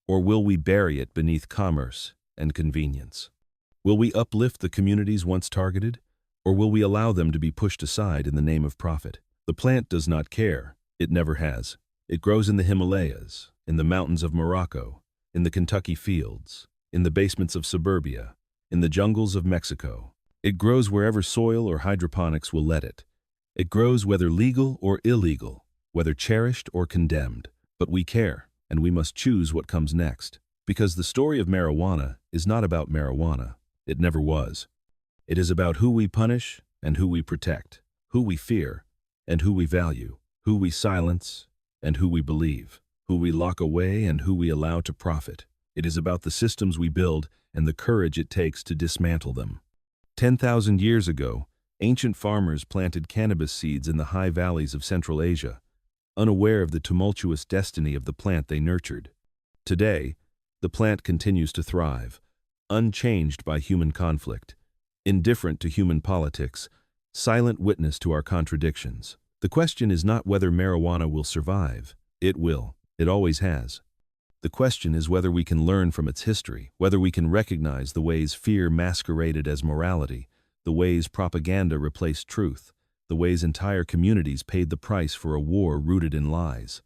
[SPEAKER 1] or will we bury it beneath commerce and convenience? Will we uplift the communities once targeted, or will we allow them to be pushed aside in the name of profit? The plant does not care. It never has. It grows in the Himalayas, in the mountains of Morocco, in the Kentucky fields, in the basements of suburbia, in the jungles of Mexico. It grows wherever soil or hydroponics will let it. It grows whether legal or illegal, whether cherished or condemned. But we care, and we must choose what comes next. Because the story of marijuana is not about marijuana. It never was. It is about who we punish and who we protect, who we fear and who we value, who we silence and who we believe, who we lock away and who we allow to profit. It is about the systems we build and the courage it takes to dismantle them. 10,000 years ago, ancient farmers planted cannabis seeds in the high valleys of Central Asia, unaware of the tumultuous destiny of the plant they nurtured. Today, the plant continues to thrive, unchanged by human conflict, indifferent to human politics, silent witness to our contradictions. The question is not whether marijuana will survive. It will. It always has. The question is whether we can learn from its history, whether we can recognize the ways fear masqueraded as morality, the ways propaganda replaced truth, the ways entire communities paid the price for a war rooted in lies.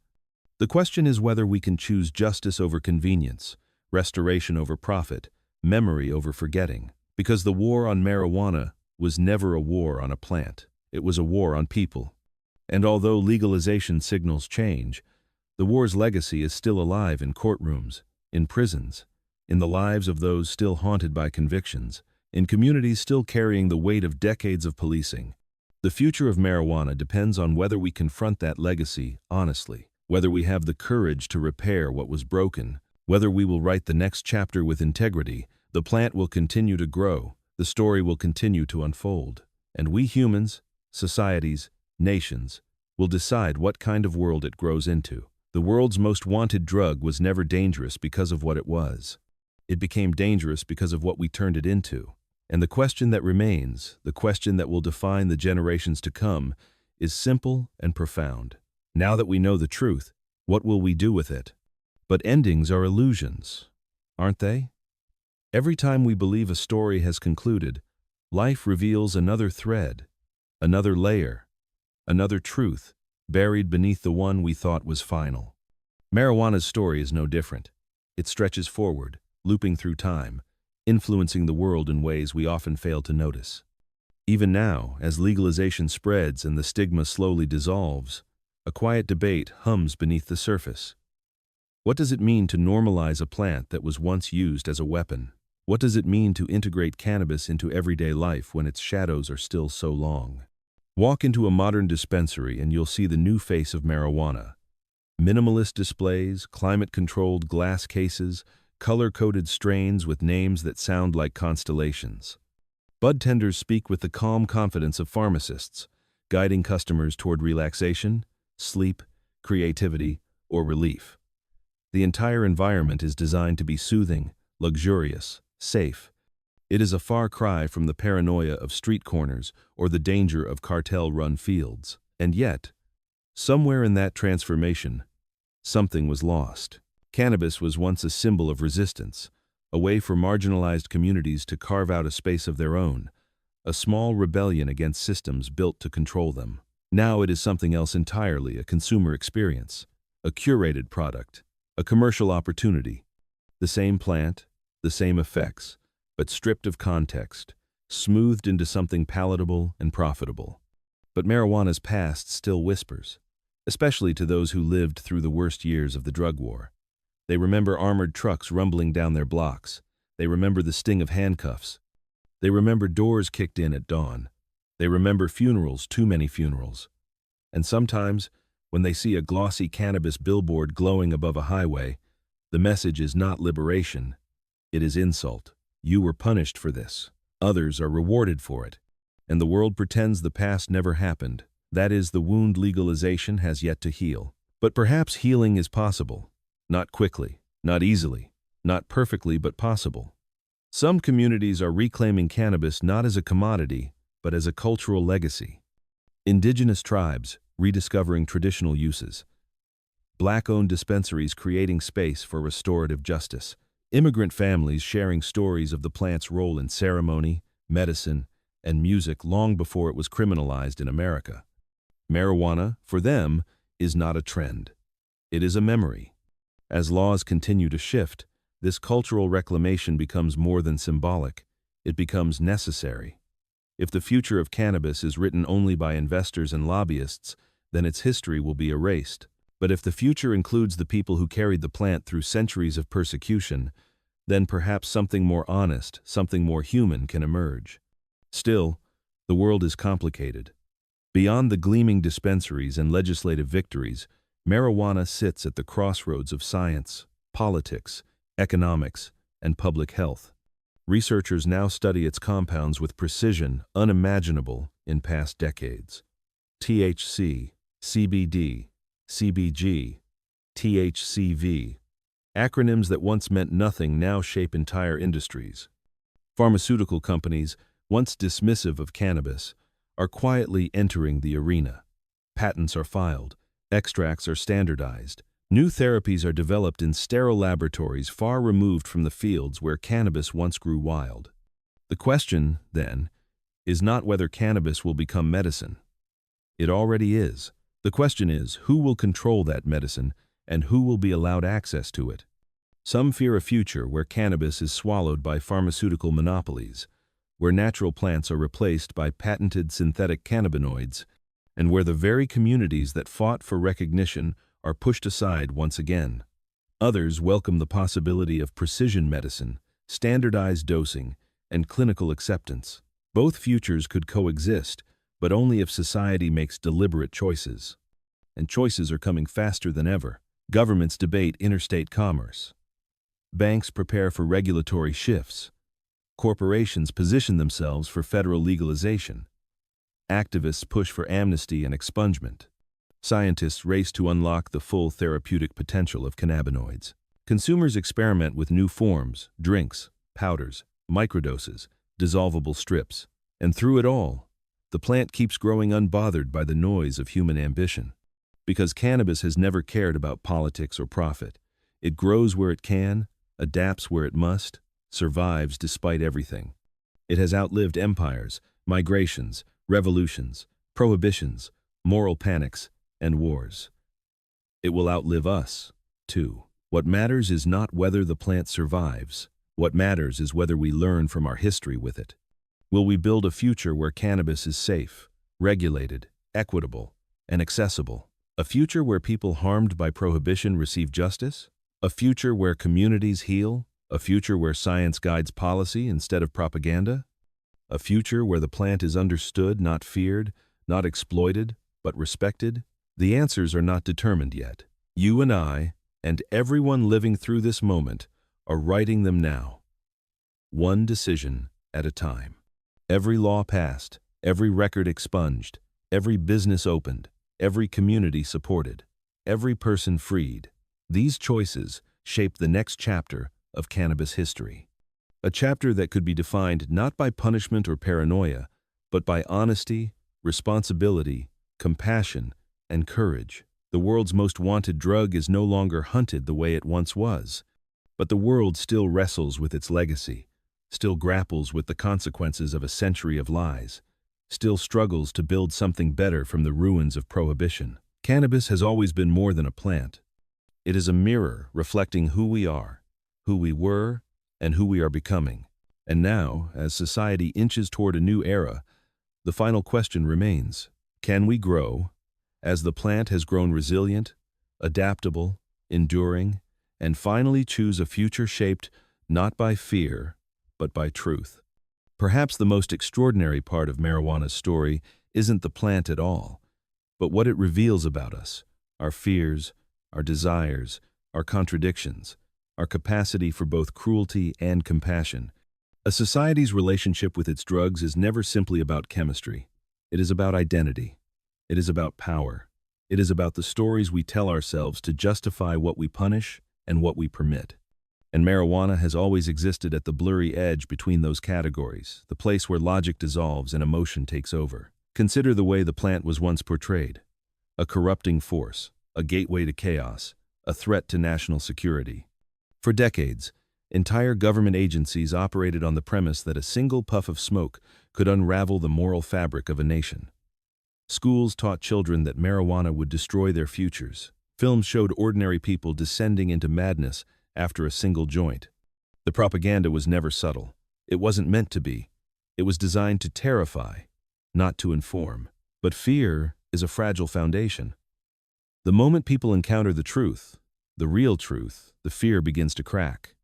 [SPEAKER 1] The question is whether we can choose justice over convenience, restoration over profit, memory over forgetting. Because the war on marijuana was never a war on a plant. It was a war on people. And although legalization signals change, the war's legacy is still alive in courtrooms, in prisons, in the lives of those still haunted by convictions, in communities still carrying the weight of decades of policing. The future of marijuana depends on whether we confront that legacy honestly, whether we have the courage to repair what was broken, whether we will write the next chapter with integrity. The plant will continue to grow, the story will continue to unfold, and we humans, societies, nations, will decide what kind of world it grows into. The world's most wanted drug was never dangerous because of what it was. It became dangerous because of what we turned it into. And the question that remains, the question that will define the generations to come, is simple and profound. Now that we know the truth, what will we do with it? But endings are illusions, aren't they? Every time we believe a story has concluded, life reveals another thread, another layer, another truth, buried beneath the one we thought was final. Marijuana's story is no different. It stretches forward, looping through time, influencing the world in ways we often fail to notice. Even now, as legalization spreads and the stigma slowly dissolves, a quiet debate hums beneath the surface. What does it mean to normalize a plant that was once used as a weapon? What does it mean to integrate cannabis into everyday life when its shadows are still so long? Walk into a modern dispensary and you'll see the new face of marijuana. Minimalist displays, climate-controlled glass cases, color-coded strains with names that sound like constellations. Bud tenders speak with the calm confidence of pharmacists, guiding customers toward relaxation, sleep, creativity, or relief. The entire environment is designed to be soothing, luxurious, safe. It is a far cry from the paranoia of street corners or the danger of cartel-run fields. And yet, somewhere in that transformation, something was lost. Cannabis was once a symbol of resistance, a way for marginalized communities to carve out a space of their own, a small rebellion against systems built to control them. Now it is something else entirely, a consumer experience, a curated product, a commercial opportunity. The same plant, the same effects, but stripped of context, smoothed into something palatable and profitable. But marijuana's past still whispers, especially to those who lived through the worst years of the drug war. They remember armored trucks rumbling down their blocks. They remember the sting of handcuffs. They remember doors kicked in at dawn. They remember funerals, too many funerals. And sometimes, when they see a glossy cannabis billboard glowing above a highway, the message is not liberation, it is insult. You were punished for this. Others are rewarded for it. And the world pretends the past never happened. That is, the wound legalization has yet to heal. But perhaps healing is possible. Not quickly, not easily, not perfectly, but possible. Some communities are reclaiming cannabis not as a commodity, but as a cultural legacy. Indigenous tribes rediscovering traditional uses. Black-owned dispensaries creating space for restorative justice. Immigrant families sharing stories of the plant's role in ceremony, medicine, and music long before it was criminalized in America. Marijuana, for them, is not a trend. It is a memory. As laws continue to shift, this cultural reclamation becomes more than symbolic, it becomes necessary. If the future of cannabis is written only by investors and lobbyists, then its history will be erased. But if the future includes the people who carried the plant through centuries of persecution, then perhaps something more honest, something more human can emerge. Still, the world is complicated. Beyond the gleaming dispensaries and legislative victories, marijuana sits at the crossroads of science, politics, economics, and public health. Researchers now study its compounds with precision unimaginable in past decades. THC, CBD, CBG, THCV. Acronyms that once meant nothing now shape entire industries. Pharmaceutical companies, once dismissive of cannabis, are quietly entering the arena. Patents are filed, extracts are standardized, new therapies are developed in sterile laboratories far removed from the fields where cannabis once grew wild. The question, then, is not whether cannabis will become medicine. It already is. The question is, who will control that medicine and who will be allowed access to it? Some fear a future where cannabis is swallowed by pharmaceutical monopolies, where natural plants are replaced by patented synthetic cannabinoids, and where the very communities that fought for recognition are pushed aside once again. Others welcome the possibility of precision medicine, standardized dosing, and clinical acceptance. Both futures could coexist, but only if society makes deliberate choices. And choices are coming faster than ever. Governments debate interstate commerce. Banks prepare for regulatory shifts. Corporations position themselves for federal legalization. Activists push for amnesty and expungement. Scientists race to unlock the full therapeutic potential of cannabinoids. Consumers experiment with new forms, drinks, powders, microdoses, dissolvable strips. And through it all, the plant keeps growing unbothered by the noise of human ambition. Because cannabis has never cared about politics or profit. It grows where it can, adapts where it must, survives despite everything. It has outlived empires, migrations, revolutions, prohibitions, moral panics, and wars. It will outlive us, too. What matters is not whether the plant survives. What matters is whether we learn from our history with it. Will we build a future where cannabis is safe, regulated, equitable, and accessible? A future where people harmed by prohibition receive justice? A future where communities heal? A future where science guides policy instead of propaganda? A future where the plant is understood, not feared, not exploited, but respected? The answers are not determined yet. You and I, and everyone living through this moment, are writing them now. One decision at a time. Every law passed, every record expunged, every business opened, every community supported, every person freed. These choices shape the next chapter of cannabis history. A chapter that could be defined not by punishment or paranoia, but by honesty, responsibility, compassion, and courage. The world's most wanted drug is no longer hunted the way it once was, but the world still wrestles with its legacy, still grapples with the consequences of a century of lies, still struggles to build something better from the ruins of prohibition. Cannabis has always been more than a plant. It is a mirror reflecting who we are, who we were, and who we are becoming. And now, as society inches toward a new era, the final question remains: can we grow, as the plant has grown, resilient, adaptable, enduring, and finally choose a future shaped not by fear, but by truth? Perhaps the most extraordinary part of marijuana's story isn't the plant at all, but what it reveals about us, our fears, our desires, our contradictions, our capacity for both cruelty and compassion. A society's relationship with its drugs is never simply about chemistry. It is about identity. It is about power. It is about the stories we tell ourselves to justify what we punish and what we permit. And marijuana has always existed at the blurry edge between those categories, the place where logic dissolves and emotion takes over. Consider the way the plant was once portrayed: a corrupting force, a gateway to chaos, a threat to national security. For decades, entire government agencies operated on the premise that a single puff of smoke could unravel the moral fabric of a nation. Schools taught children that marijuana would destroy their futures. Films showed ordinary people descending into madness after a single joint. The propaganda was never subtle. It wasn't meant to be. It was designed to terrify, not to inform. But fear is a fragile foundation. The moment people encounter the truth, the real truth, the fear begins to crack.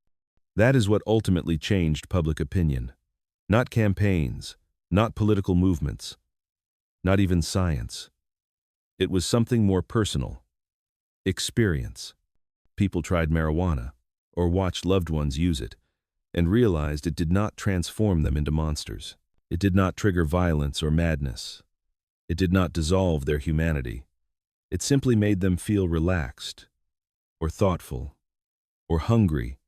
[SPEAKER 1] That is what ultimately changed public opinion. Not campaigns, not political movements, not even science. It was something more personal. Experience. People tried marijuana, or watched loved ones use it, and realized it did not transform them into monsters. It did not trigger violence or madness. It did not dissolve their humanity. It simply made them feel relaxed, or thoughtful, or hungry,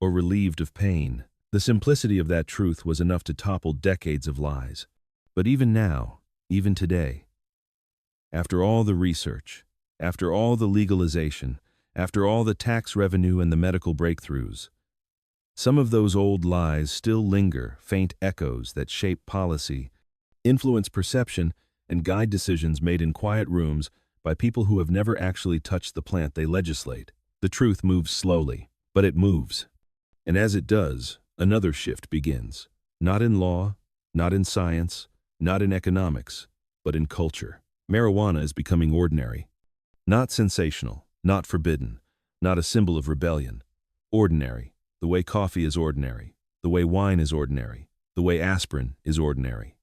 [SPEAKER 1] or relieved of pain. The simplicity of that truth was enough to topple decades of lies. But even now, even today, after all the research, after all the legalization, after all the tax revenue and the medical breakthroughs, some of those old lies still linger, faint echoes that shape policy, influence perception, and guide decisions made in quiet rooms by people who have never actually touched the plant they legislate. The truth moves slowly, but it moves. And as it does, another shift begins. Not in law, not in science, not in economics, but in culture. Marijuana is becoming ordinary. Not sensational, not forbidden, not a symbol of rebellion. Ordinary, the way coffee is ordinary, the way wine is ordinary, the way aspirin is ordinary.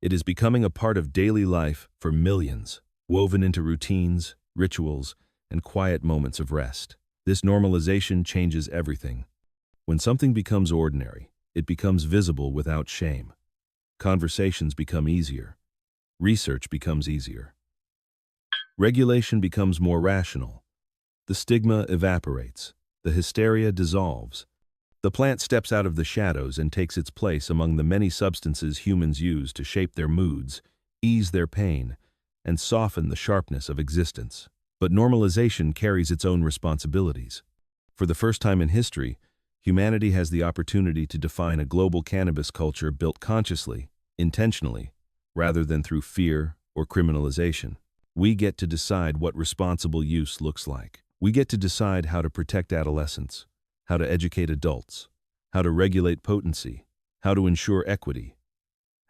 [SPEAKER 1] It is becoming a part of daily life for millions, woven into routines, rituals, and quiet moments of rest. This normalization changes everything. When something becomes ordinary, it becomes visible without shame. Conversations become easier. Research becomes easier. Regulation becomes more rational. The stigma evaporates. The hysteria dissolves. The plant steps out of the shadows and takes its place among the many substances humans use to shape their moods, ease their pain, and soften the sharpness of existence. But normalization carries its own responsibilities. For the first time in history, humanity has the opportunity to define a global cannabis culture built consciously, intentionally, rather than through fear or criminalization. We get to decide what responsible use looks like. We get to decide how to protect adolescents, how to educate adults, how to regulate potency, how to ensure equity,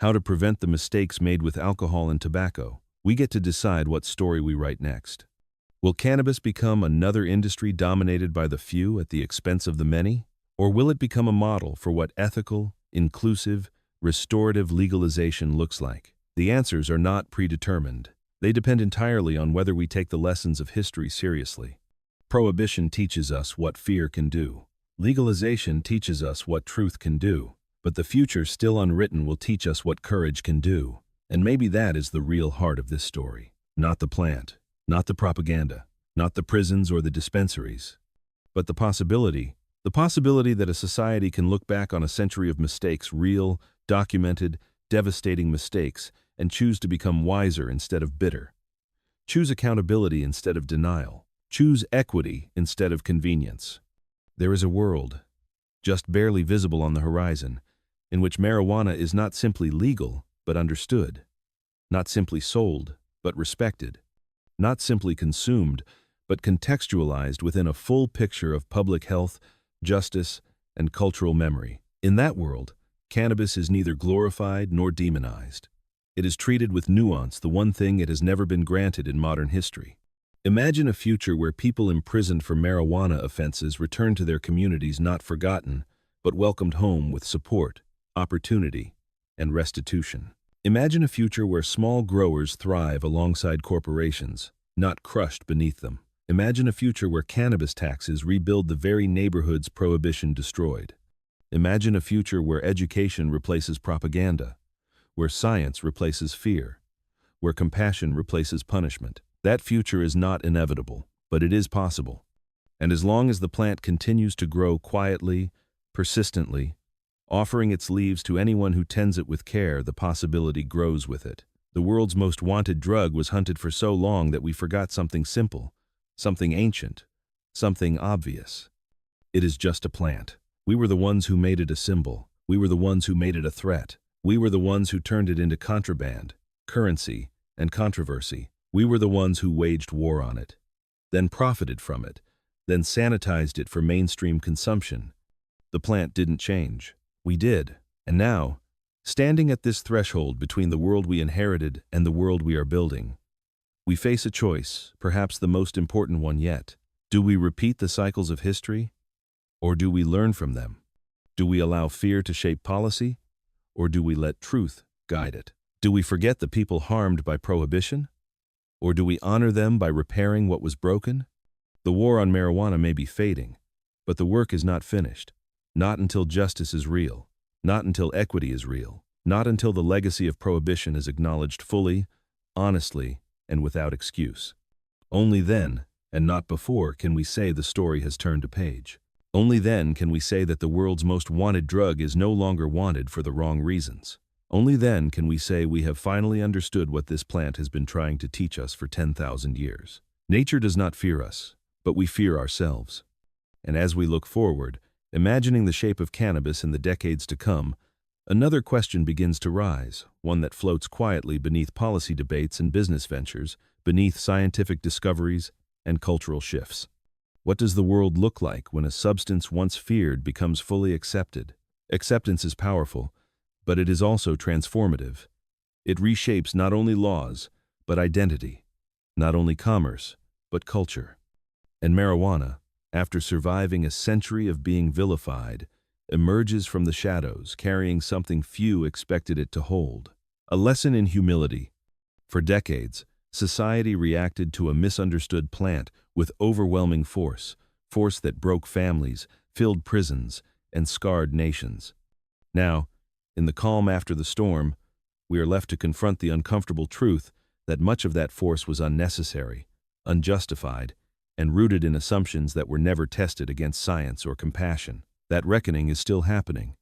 [SPEAKER 1] how to prevent the mistakes made with alcohol and tobacco. We get to decide what story we write next. Will cannabis become another industry dominated by the few at the expense of the many? Or will it become a model for what ethical, inclusive, restorative legalization looks like? The answers are not predetermined. They depend entirely on whether we take the lessons of history seriously. Prohibition teaches us what fear can do. Legalization teaches us what truth can do. But the future still unwritten will teach us what courage can do. And maybe that is the real heart of this story. Not the plant, not the propaganda, not the prisons or the dispensaries, but the possibility that a society can look back on a century of mistakes, real, documented, devastating mistakes, and choose to become wiser instead of bitter. Choose accountability instead of denial. Choose equity instead of convenience. There is a world, just barely visible on the horizon, in which marijuana is not simply legal, but understood. Not simply sold, but respected. Not simply consumed, but contextualized within a full picture of public health, justice, and cultural memory. In that world, cannabis is neither glorified nor demonized. It is treated with nuance, the one thing it has never been granted in modern history. Imagine a future where people imprisoned for marijuana offenses return to their communities not forgotten, but welcomed home with support, opportunity, and restitution. Imagine a future where small growers thrive alongside corporations, not crushed beneath them. Imagine a future where cannabis taxes rebuild the very neighborhoods prohibition destroyed. Imagine a future where education replaces propaganda, where science replaces fear, where compassion replaces punishment. That future is not inevitable, but it is possible. And as long as the plant continues to grow quietly, persistently, offering its leaves to anyone who tends it with care, the possibility grows with it. The world's most wanted drug was hunted for so long that we forgot something simple, something ancient, something obvious. It is just a plant. We were the ones who made it a symbol. We were the ones who made it a threat. We were the ones who turned it into contraband, currency, and controversy. We were the ones who waged war on it, then profited from it, then sanitized it for mainstream consumption. The plant didn't change. We did. And now, standing at this threshold between the world we inherited and the world we are building, we face a choice, perhaps the most important one yet. Do we repeat the cycles of history, or do we learn from them? Do we allow fear to shape policy, or do we let truth guide it? Do we forget the people harmed by prohibition, or do we honor them by repairing what was broken? The war on marijuana may be fading, but the work is not finished. Not until justice is real, not until equity is real, not until the legacy of prohibition is acknowledged fully, honestly, and without excuse. Only then, and not before, can we say the story has turned a page. Only then can we say that the world's most wanted drug is no longer wanted for the wrong reasons. Only then can we say we have finally understood what this plant has been trying to teach us for 10,000 years. Nature does not fear us, but we fear ourselves. And as we look forward, imagining the shape of cannabis in the decades to come, another question begins to rise, one that floats quietly beneath policy debates and business ventures, beneath scientific discoveries and cultural shifts. What does the world look like when a substance once feared becomes fully accepted? Acceptance is powerful, but it is also transformative. It reshapes not only laws, but identity, not only commerce, but culture. And marijuana, after surviving a century of being vilified, emerges from the shadows carrying something few expected it to hold. A lesson in humility. For decades, society reacted to a misunderstood plant with overwhelming force that broke families, filled prisons, and scarred nations. Now, in the calm after the storm, we are left to confront the uncomfortable truth that much of that force was unnecessary, unjustified, and rooted in assumptions that were never tested against science or compassion. That reckoning is still happening.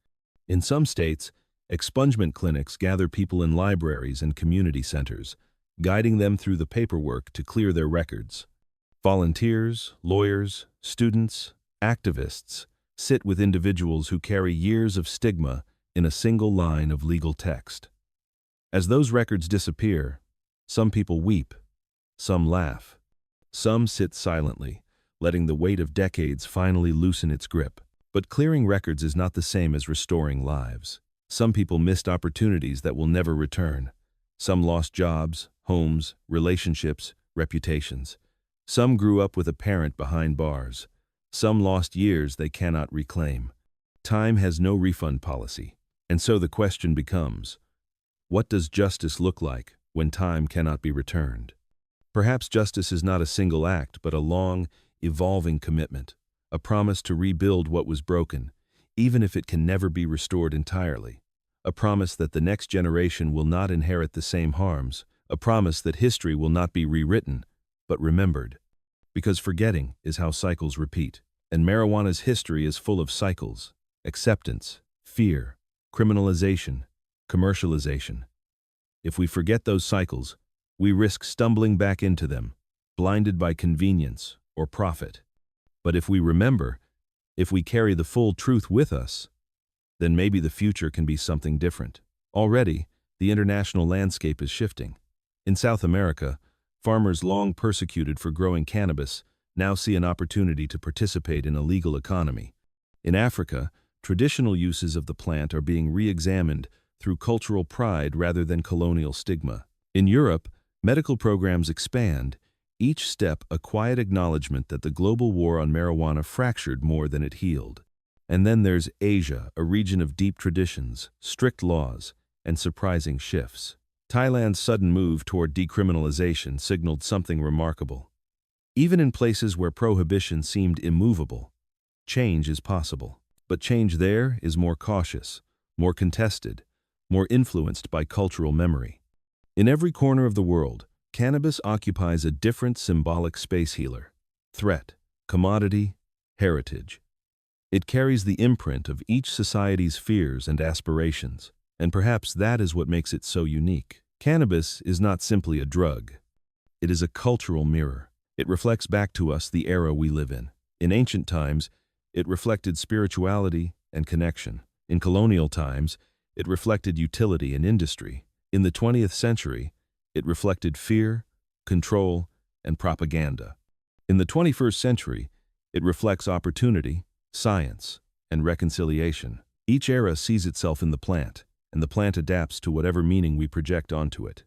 [SPEAKER 1] In some states, expungement clinics gather people in libraries and community centers, guiding them through the paperwork to clear their records. Volunteers, lawyers, students, activists sit with individuals who carry years of stigma in a single line of legal text. As those records disappear, some people weep, some laugh, some sit silently, letting the weight of decades finally loosen its grip. But clearing records is not the same as restoring lives. Some people missed opportunities that will never return. Some lost jobs, homes, relationships, reputations. Some grew up with a parent behind bars. Some lost years they cannot reclaim. Time has no refund policy. And so the question becomes, what does justice look like when time cannot be returned? Perhaps justice is not a single act, but a long, evolving commitment, a promise to rebuild what was broken, even if it can never be restored entirely, a promise that the next generation will not inherit the same harms, a promise that history will not be rewritten, but remembered. Because forgetting is how cycles repeat, and marijuana's history is full of cycles: acceptance, fear, criminalization, commercialization. If we forget those cycles, we risk stumbling back into them, blinded by convenience or profit. But if we remember, if we carry the full truth with us, then maybe the future can be something different. Already, the international landscape is shifting. In South America, farmers long persecuted for growing cannabis now see an opportunity to participate in a legal economy. In Africa, traditional uses of the plant are being re-examined through cultural pride rather than colonial stigma. In Europe, medical programs expand, each step a quiet acknowledgement that the global war on marijuana fractured more than it healed. And then there's Asia, a region of deep traditions, strict laws, and surprising shifts. Thailand's sudden move toward decriminalization signaled something remarkable. Even in places where prohibition seemed immovable, change is possible. But change there is more cautious, more contested, more influenced by cultural memory. In every corner of the world, cannabis occupies a different symbolic space healer: threat, commodity, heritage. It carries the imprint of each society's fears and aspirations, and perhaps that is what makes it so unique. Cannabis is not simply a drug. It is a cultural mirror. It reflects back to us the era we live in. In ancient times, it reflected spirituality and connection. In colonial times, it reflected utility and industry. In the 20th century, it reflected fear, control, and propaganda. In the 21st century, It reflects opportunity, science, and reconciliation. Each era sees itself in the plant, and the plant adapts to whatever meaning we project onto it.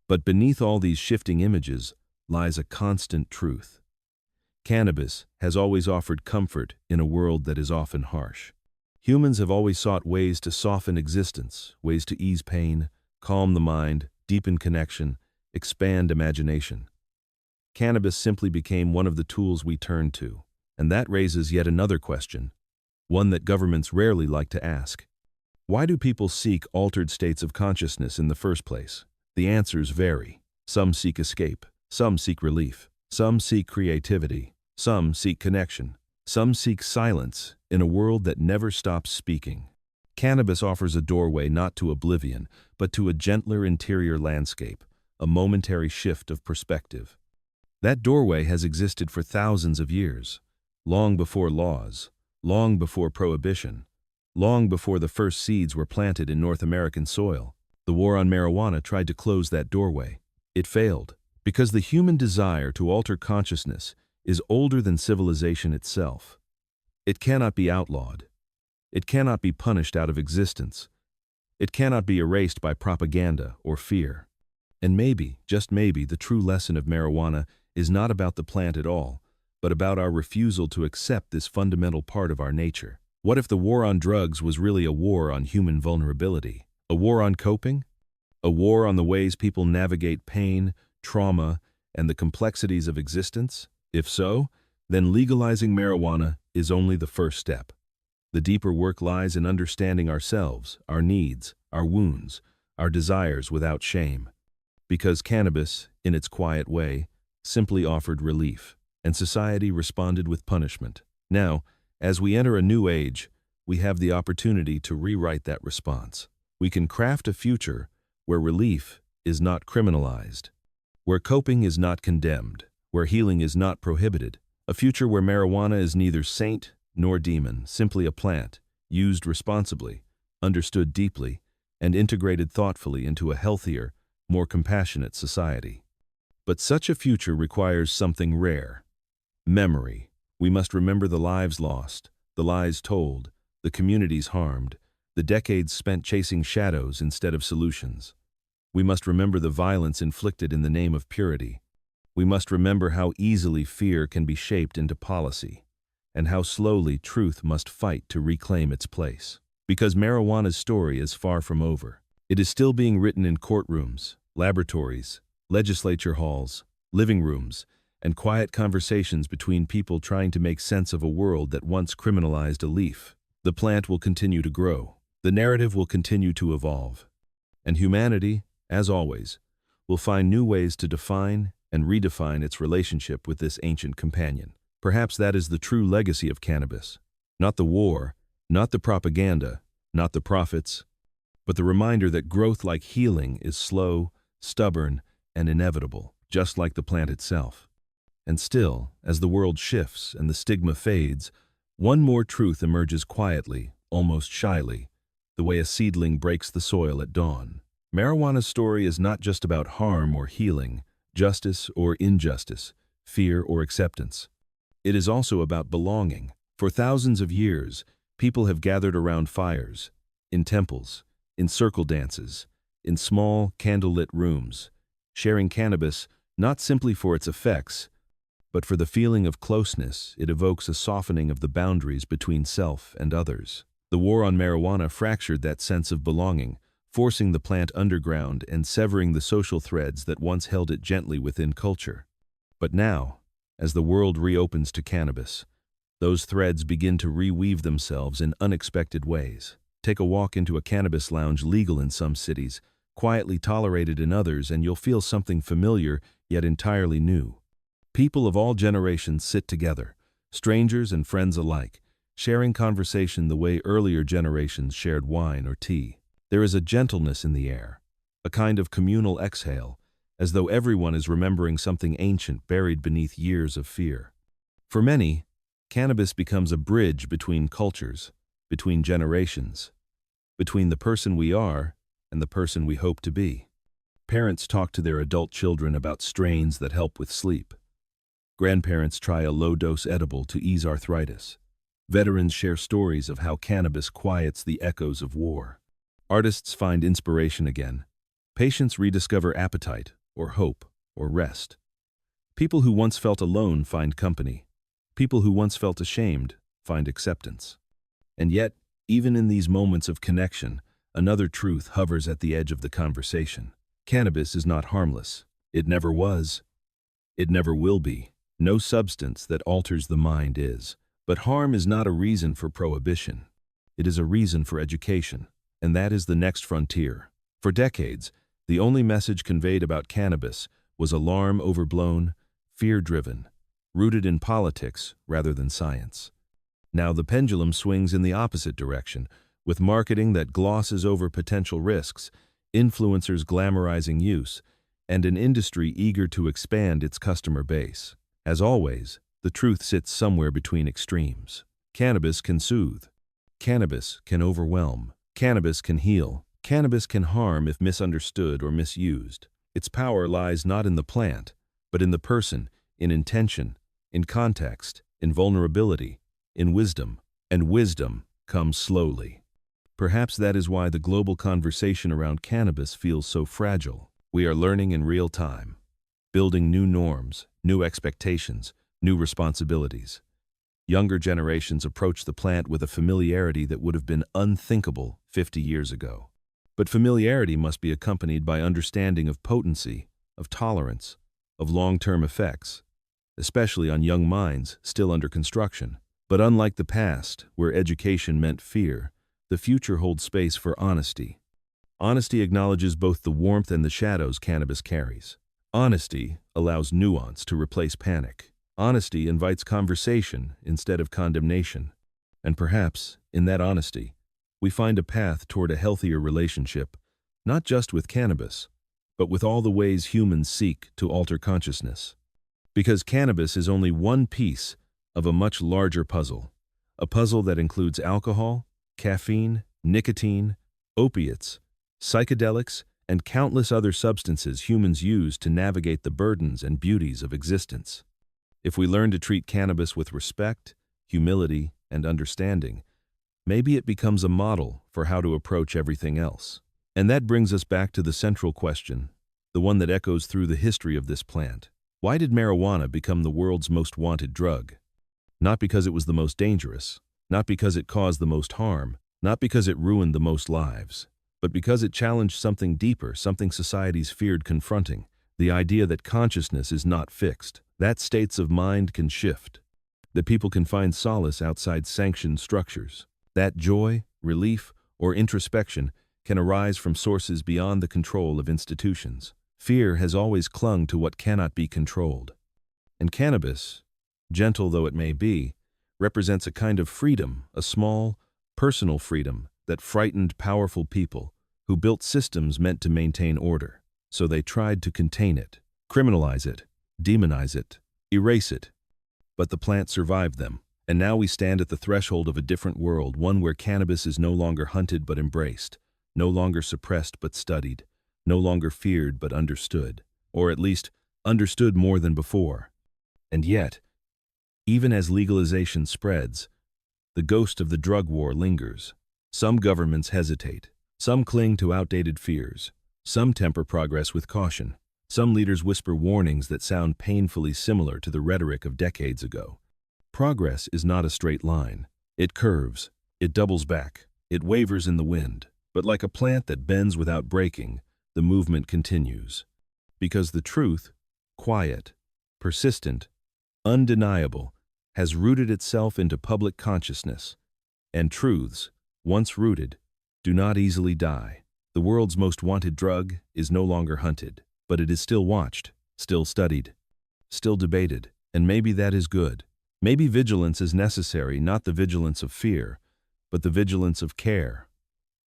[SPEAKER 1] But beneath all these shifting images lies a constant truth. Cannabis has always offered comfort in a world that is often harsh. Humans have always sought ways to soften existence, ways to ease pain, calm the mind, deepen connection, expand imagination. Cannabis simply became one of the tools we turned to, and that raises yet another question, one that governments rarely like to ask. Why do people seek altered states of consciousness in the first place? The answers vary. Some seek escape, some seek relief, some seek creativity, some seek connection, some seek silence in a world that never stops speaking. Cannabis offers a doorway not to oblivion, but to a gentler interior landscape, a momentary shift of perspective. That doorway has existed for thousands of years, long before laws, long before prohibition, long before the first seeds were planted in North American soil. The war on marijuana tried to close that doorway. It failed, because the human desire to alter consciousness is older than civilization itself. It cannot be outlawed. It cannot be punished out of existence. It cannot be erased by propaganda or fear. And maybe, just maybe, the true lesson of marijuana is not about the plant at all, but about our refusal to accept this fundamental part of our nature. What if the war on drugs was really a war on human vulnerability? A war on coping? A war on the ways people navigate pain, trauma, and the complexities of existence? If so, then legalizing marijuana is only the first step. The deeper work lies in understanding ourselves, our needs, our wounds, our desires without shame. Because cannabis, in its quiet way, simply offered relief, and society responded with punishment. Now, as we enter a new age, we have the opportunity to rewrite that response. We can craft a future where relief is not criminalized, where coping is not condemned, where healing is not prohibited, a future where marijuana is neither saint nor demon, simply a plant, used responsibly, understood deeply, and integrated thoughtfully into a healthier, more compassionate society. But such a future requires something rare: memory. We must remember the lives lost, the lies told, the communities harmed, the decades spent chasing shadows instead of solutions. We must remember the violence inflicted in the name of purity. We must remember how easily fear can be shaped into policy, and how slowly truth must fight to reclaim its place. Because marijuana's story is far from over. It is still being written in courtrooms, laboratories, legislature halls, living rooms, and quiet conversations between people trying to make sense of a world that once criminalized a leaf. The plant will continue to grow. The narrative will continue to evolve. And humanity, as always, will find new ways to define and redefine its relationship with this ancient companion. Perhaps that is the true legacy of cannabis. Not the war, not the propaganda, not the profits, but the reminder that growth like healing is slow, stubborn, and inevitable, just like the plant itself. And still, as the world shifts and the stigma fades, one more truth emerges quietly, almost shyly, the way a seedling breaks the soil at dawn. Marijuana's story is not just about harm or healing, justice or injustice, fear or acceptance. It is also about belonging. For thousands of years, people have gathered around fires, in temples, in circle dances, in small, candlelit rooms, sharing cannabis not simply for its effects, but for the feeling of closeness it evokes, a softening of the boundaries between self and others. The war on marijuana fractured that sense of belonging, forcing the plant underground and severing the social threads that once held it gently within culture. But now, as the world reopens to cannabis, those threads begin to reweave themselves in unexpected ways. Take a walk into a cannabis lounge legal in some cities, quietly tolerated in others, and you'll feel something familiar yet entirely new. People of all generations sit together, strangers and friends alike, sharing conversation the way earlier generations shared wine or tea. There is a gentleness in the air, a kind of communal exhale, as though everyone is remembering something ancient buried beneath years of fear. For many, cannabis becomes a bridge between cultures, between generations, between the person we are and the person we hope to be. Parents talk to their adult children about strains that help with sleep. Grandparents try a low-dose edible to ease arthritis. Veterans share stories of how cannabis quiets the echoes of war. Artists find inspiration again. Patients rediscover appetite, or hope, or rest. People who once felt alone find company. People who once felt ashamed find acceptance. And yet, even in these moments of connection, another truth hovers at the edge of the conversation. Cannabis is not harmless. It never was. It never will be. No substance that alters the mind is. But harm is not a reason for prohibition. It is a reason for education, and that is the next frontier. For decades, the only message conveyed about cannabis was alarm overblown, fear-driven, rooted in politics rather than science. Now the pendulum swings in the opposite direction, with marketing that glosses over potential risks, influencers glamorizing use, and an industry eager to expand its customer base. As always, the truth sits somewhere between extremes. Cannabis can soothe. Cannabis can overwhelm. Cannabis can heal. Cannabis can harm if misunderstood or misused. Its power lies not in the plant, but in the person, in intention, in context, in vulnerability, in wisdom. And wisdom comes slowly. Perhaps that is why the global conversation around cannabis feels so fragile. We are learning in real time, building new norms, new expectations, new responsibilities. Younger generations approach the plant with a familiarity that would have been unthinkable 50 years ago. But familiarity must be accompanied by understanding of potency, of tolerance, of long-term effects, especially on young minds still under construction. But unlike the past, where education meant fear, the future holds space for honesty. Honesty acknowledges both the warmth and the shadows cannabis carries. Honesty allows nuance to replace panic. Honesty invites conversation instead of condemnation. And perhaps, in that honesty, we find a path toward a healthier relationship, not just with cannabis, but with all the ways humans seek to alter consciousness. Because cannabis is only one piece of a much larger puzzle, a puzzle that includes alcohol, caffeine, nicotine, opiates, psychedelics, and countless other substances humans use to navigate the burdens and beauties of existence. If we learn to treat cannabis with respect, humility, and understanding, maybe it becomes a model for how to approach everything else. And that brings us back to the central question, the one that echoes through the history of this plant. Why did marijuana become the world's most wanted drug? Not because it was the most dangerous, not because it caused the most harm, not because it ruined the most lives, but because it challenged something deeper, something societies feared confronting, the idea that consciousness is not fixed, that states of mind can shift, that people can find solace outside sanctioned structures, that joy, relief, or introspection can arise from sources beyond the control of institutions. Fear has always clung to what cannot be controlled. And cannabis, gentle though it may be, represents a kind of freedom, a small, personal freedom that frightened powerful people who built systems meant to maintain order. So they tried to contain it, criminalize it, demonize it, erase it. But the plant survived them, and now we stand at the threshold of a different world, one where cannabis is no longer hunted but embraced, no longer suppressed but studied, no longer feared but understood, or at least understood more than before. And yet, even as legalization spreads, the ghost of the drug war lingers. Some governments hesitate, some cling to outdated fears, some temper progress with caution. Some leaders whisper warnings that sound painfully similar to the rhetoric of decades ago. Progress is not a straight line. It curves, it doubles back, it wavers in the wind. But like a plant that bends without breaking, the movement continues. Because the truth, quiet, persistent, undeniable, has rooted itself into public consciousness. And truths, once rooted, do not easily die. The world's most wanted drug is no longer hunted. But it is still watched, still studied, still debated, and maybe that is good. Maybe vigilance is necessary, not the vigilance of fear, but the vigilance of care,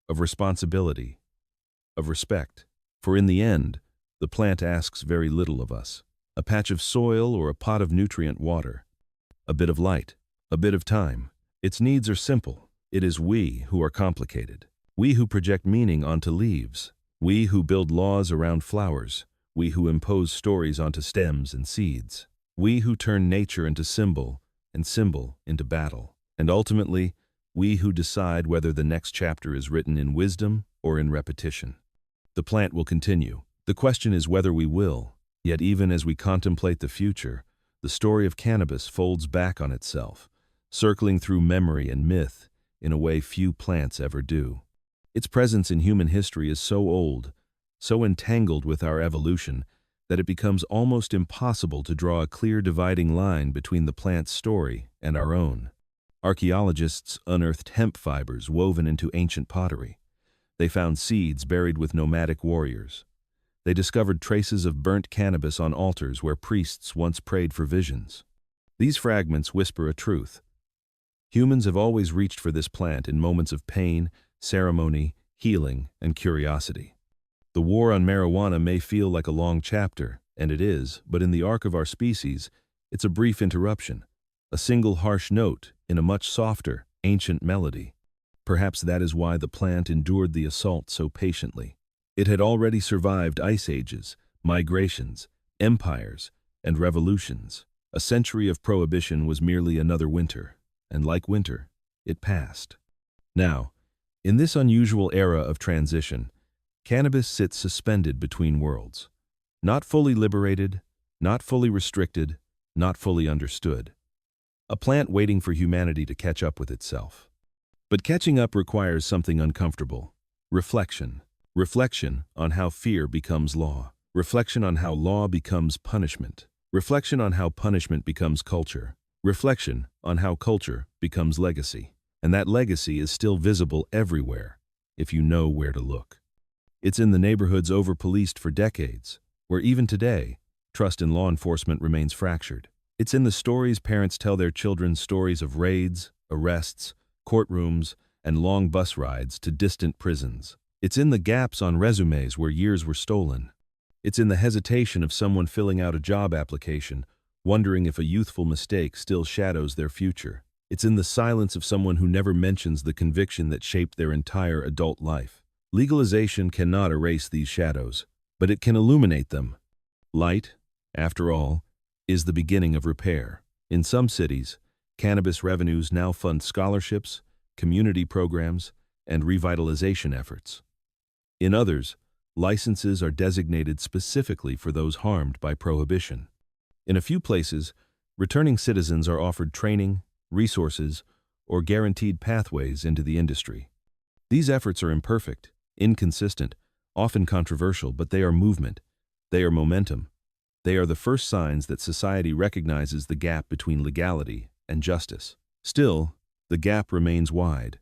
[SPEAKER 1] of responsibility, of respect. For in the end, the plant asks very little of us. A patch of soil or a pot of nutrient water, a bit of light, a bit of time. Its needs are simple. It is we who are complicated. We who project meaning onto leaves. We who build laws around flowers, we who impose stories onto stems and seeds. We who turn nature into symbol and symbol into battle. And ultimately, we who decide whether the next chapter is written in wisdom or in repetition. The plant will continue. The question is whether we will. Yet even as we contemplate the future, the story of cannabis folds back on itself, circling through memory and myth in a way few plants ever do. Its presence in human history is so old, so entangled with our evolution, that it becomes almost impossible to draw a clear dividing line between the plant's story and our own. Archaeologists unearthed hemp fibers woven into ancient pottery. They found seeds buried with nomadic warriors. They discovered traces of burnt cannabis on altars where priests once prayed for visions. These fragments whisper a truth. Humans have always reached for this plant in moments of pain, ceremony, healing, and curiosity. The war on marijuana may feel like a long chapter, and it is, but in the arc of our species, it's a brief interruption, a single harsh note in a much softer, ancient melody. Perhaps that is why the plant endured the assault so patiently. It had already survived ice ages, migrations, empires, and revolutions. A century of prohibition was merely another winter, and like winter, it passed. Now, in this unusual era of transition, cannabis sits suspended between worlds. Not fully liberated, not fully restricted, not fully understood. A plant waiting for humanity to catch up with itself. But catching up requires something uncomfortable. Reflection. Reflection on how fear becomes law. Reflection on how law becomes punishment. Reflection on how punishment becomes culture. Reflection on how culture becomes legacy. And that legacy is still visible everywhere, if you know where to look. It's in the neighborhoods over-policed for decades, where even today, trust in law enforcement remains fractured. It's in the stories parents tell their children, stories of raids, arrests, courtrooms, and long bus rides to distant prisons. It's in the gaps on resumes where years were stolen. It's in the hesitation of someone filling out a job application, wondering if a youthful mistake still shadows their future. It's in the silence of someone who never mentions the conviction that shaped their entire adult life. Legalization cannot erase these shadows, but it can illuminate them. Light, after all, is the beginning of repair. In some cities, cannabis revenues now fund scholarships, community programs, and revitalization efforts. In others, licenses are designated specifically for those harmed by prohibition. In a few places, returning citizens are offered training, resources, or guaranteed pathways into the industry. These efforts are imperfect, inconsistent, often controversial, but they are movement. They are momentum. They are the first signs that society recognizes the gap between legality and justice. Still, the gap remains wide.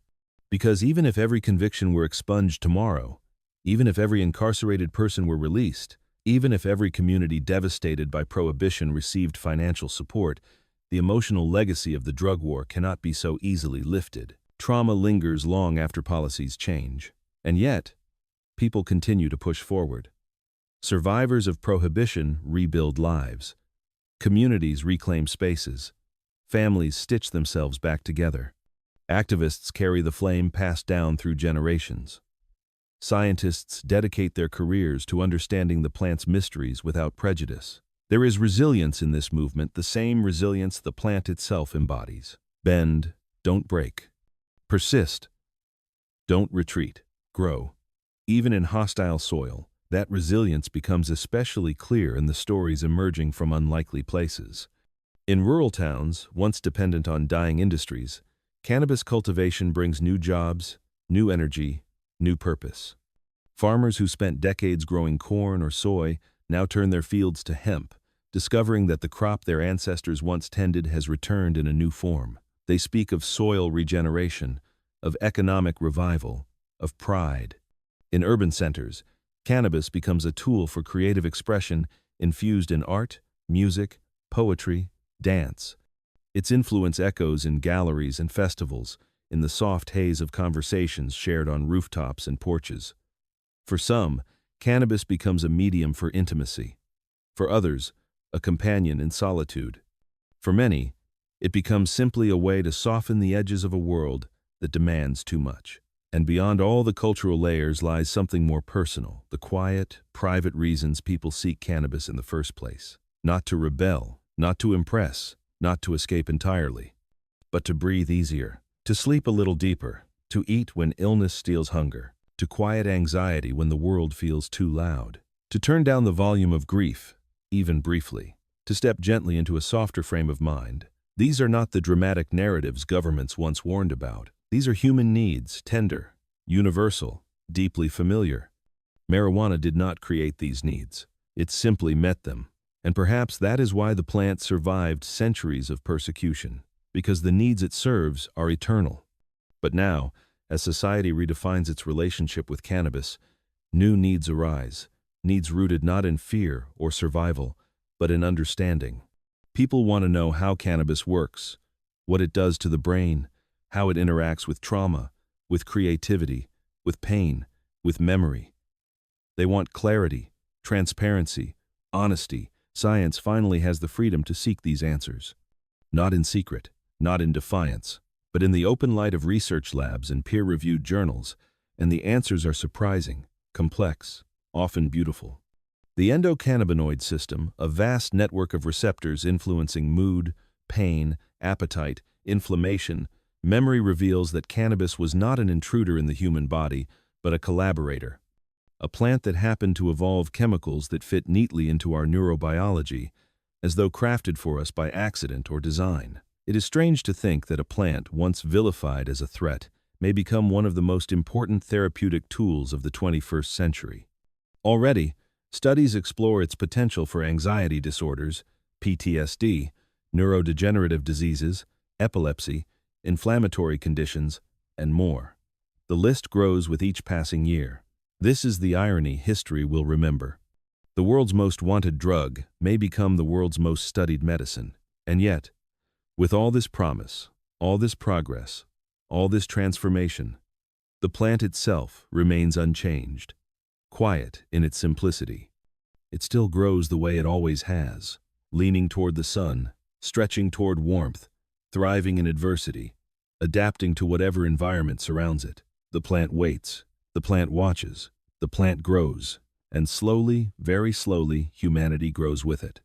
[SPEAKER 1] Because even if every conviction were expunged tomorrow, even if every incarcerated person were released, even if every community devastated by prohibition received financial support, the emotional legacy of the drug war cannot be so easily lifted. Trauma lingers long after policies change. And yet, people continue to push forward. Survivors of prohibition rebuild lives. Communities reclaim spaces. Families stitch themselves back together. Activists carry the flame passed down through generations. Scientists dedicate their careers to understanding the plant's mysteries without prejudice. There is resilience in this movement, the same resilience the plant itself embodies. Bend, don't break. Persist, don't retreat. Grow. Even in hostile soil, that resilience becomes especially clear in the stories emerging from unlikely places. In rural towns, once dependent on dying industries, cannabis cultivation brings new jobs, new energy, new purpose. Farmers who spent decades growing corn or soy now turn their fields to hemp, discovering that the crop their ancestors once tended has returned in a new form. They speak of soil regeneration, of economic revival, of pride. In urban centers, cannabis becomes a tool for creative expression infused in art, music, poetry, dance. Its influence echoes in galleries and festivals, in the soft haze of conversations shared on rooftops and porches. For some, cannabis becomes a medium for intimacy. For others, a companion in solitude. For many, it becomes simply a way to soften the edges of a world that demands too much. And beyond all the cultural layers lies something more personal, the quiet, private reasons people seek cannabis in the first place. Not to rebel, Not to impress, not to escape entirely, but to breathe easier, to sleep a little deeper, to eat when illness steals hunger, to quiet anxiety when the world feels too loud, to turn down the volume of grief, even briefly, to step gently into a softer frame of mind. These are not the dramatic narratives governments once warned about. These are human needs, tender, universal, deeply familiar. Marijuana did not create these needs. It simply met them. And perhaps that is why the plant survived centuries of persecution, because the needs it serves are eternal. But now, as society redefines its relationship with cannabis, new needs arise, needs rooted not in fear or survival, but in understanding. People want to know how cannabis works, what it does to the brain, how it interacts with trauma, with creativity, with pain, with memory. They want clarity, transparency, honesty. Science finally has the freedom to seek these answers. Not in secret, not in defiance, but in the open light of research labs and peer-reviewed journals, and the answers are surprising, complex, often beautiful. The endocannabinoid system, a vast network of receptors influencing mood, pain, appetite, inflammation, memory, reveals that cannabis was not an intruder in the human body, but a collaborator. A plant that happened to evolve chemicals that fit neatly into our neurobiology, as though crafted for us by accident or design. It is strange to think that a plant, once vilified as a threat, may become one of the most important therapeutic tools of the 21st century. Already, studies explore its potential for anxiety disorders, PTSD, neurodegenerative diseases, epilepsy, inflammatory conditions, and more. The list grows with each passing year. This is the irony history will remember. The world's most wanted drug may become the world's most studied medicine. And yet, with all this promise, all this progress, all this transformation, the plant itself remains unchanged, quiet in its simplicity. It still grows the way it always has, leaning toward the sun, stretching toward warmth, thriving in adversity, adapting to whatever environment surrounds it. The plant waits, the plant watches, the plant grows, and slowly, very slowly, humanity grows with it.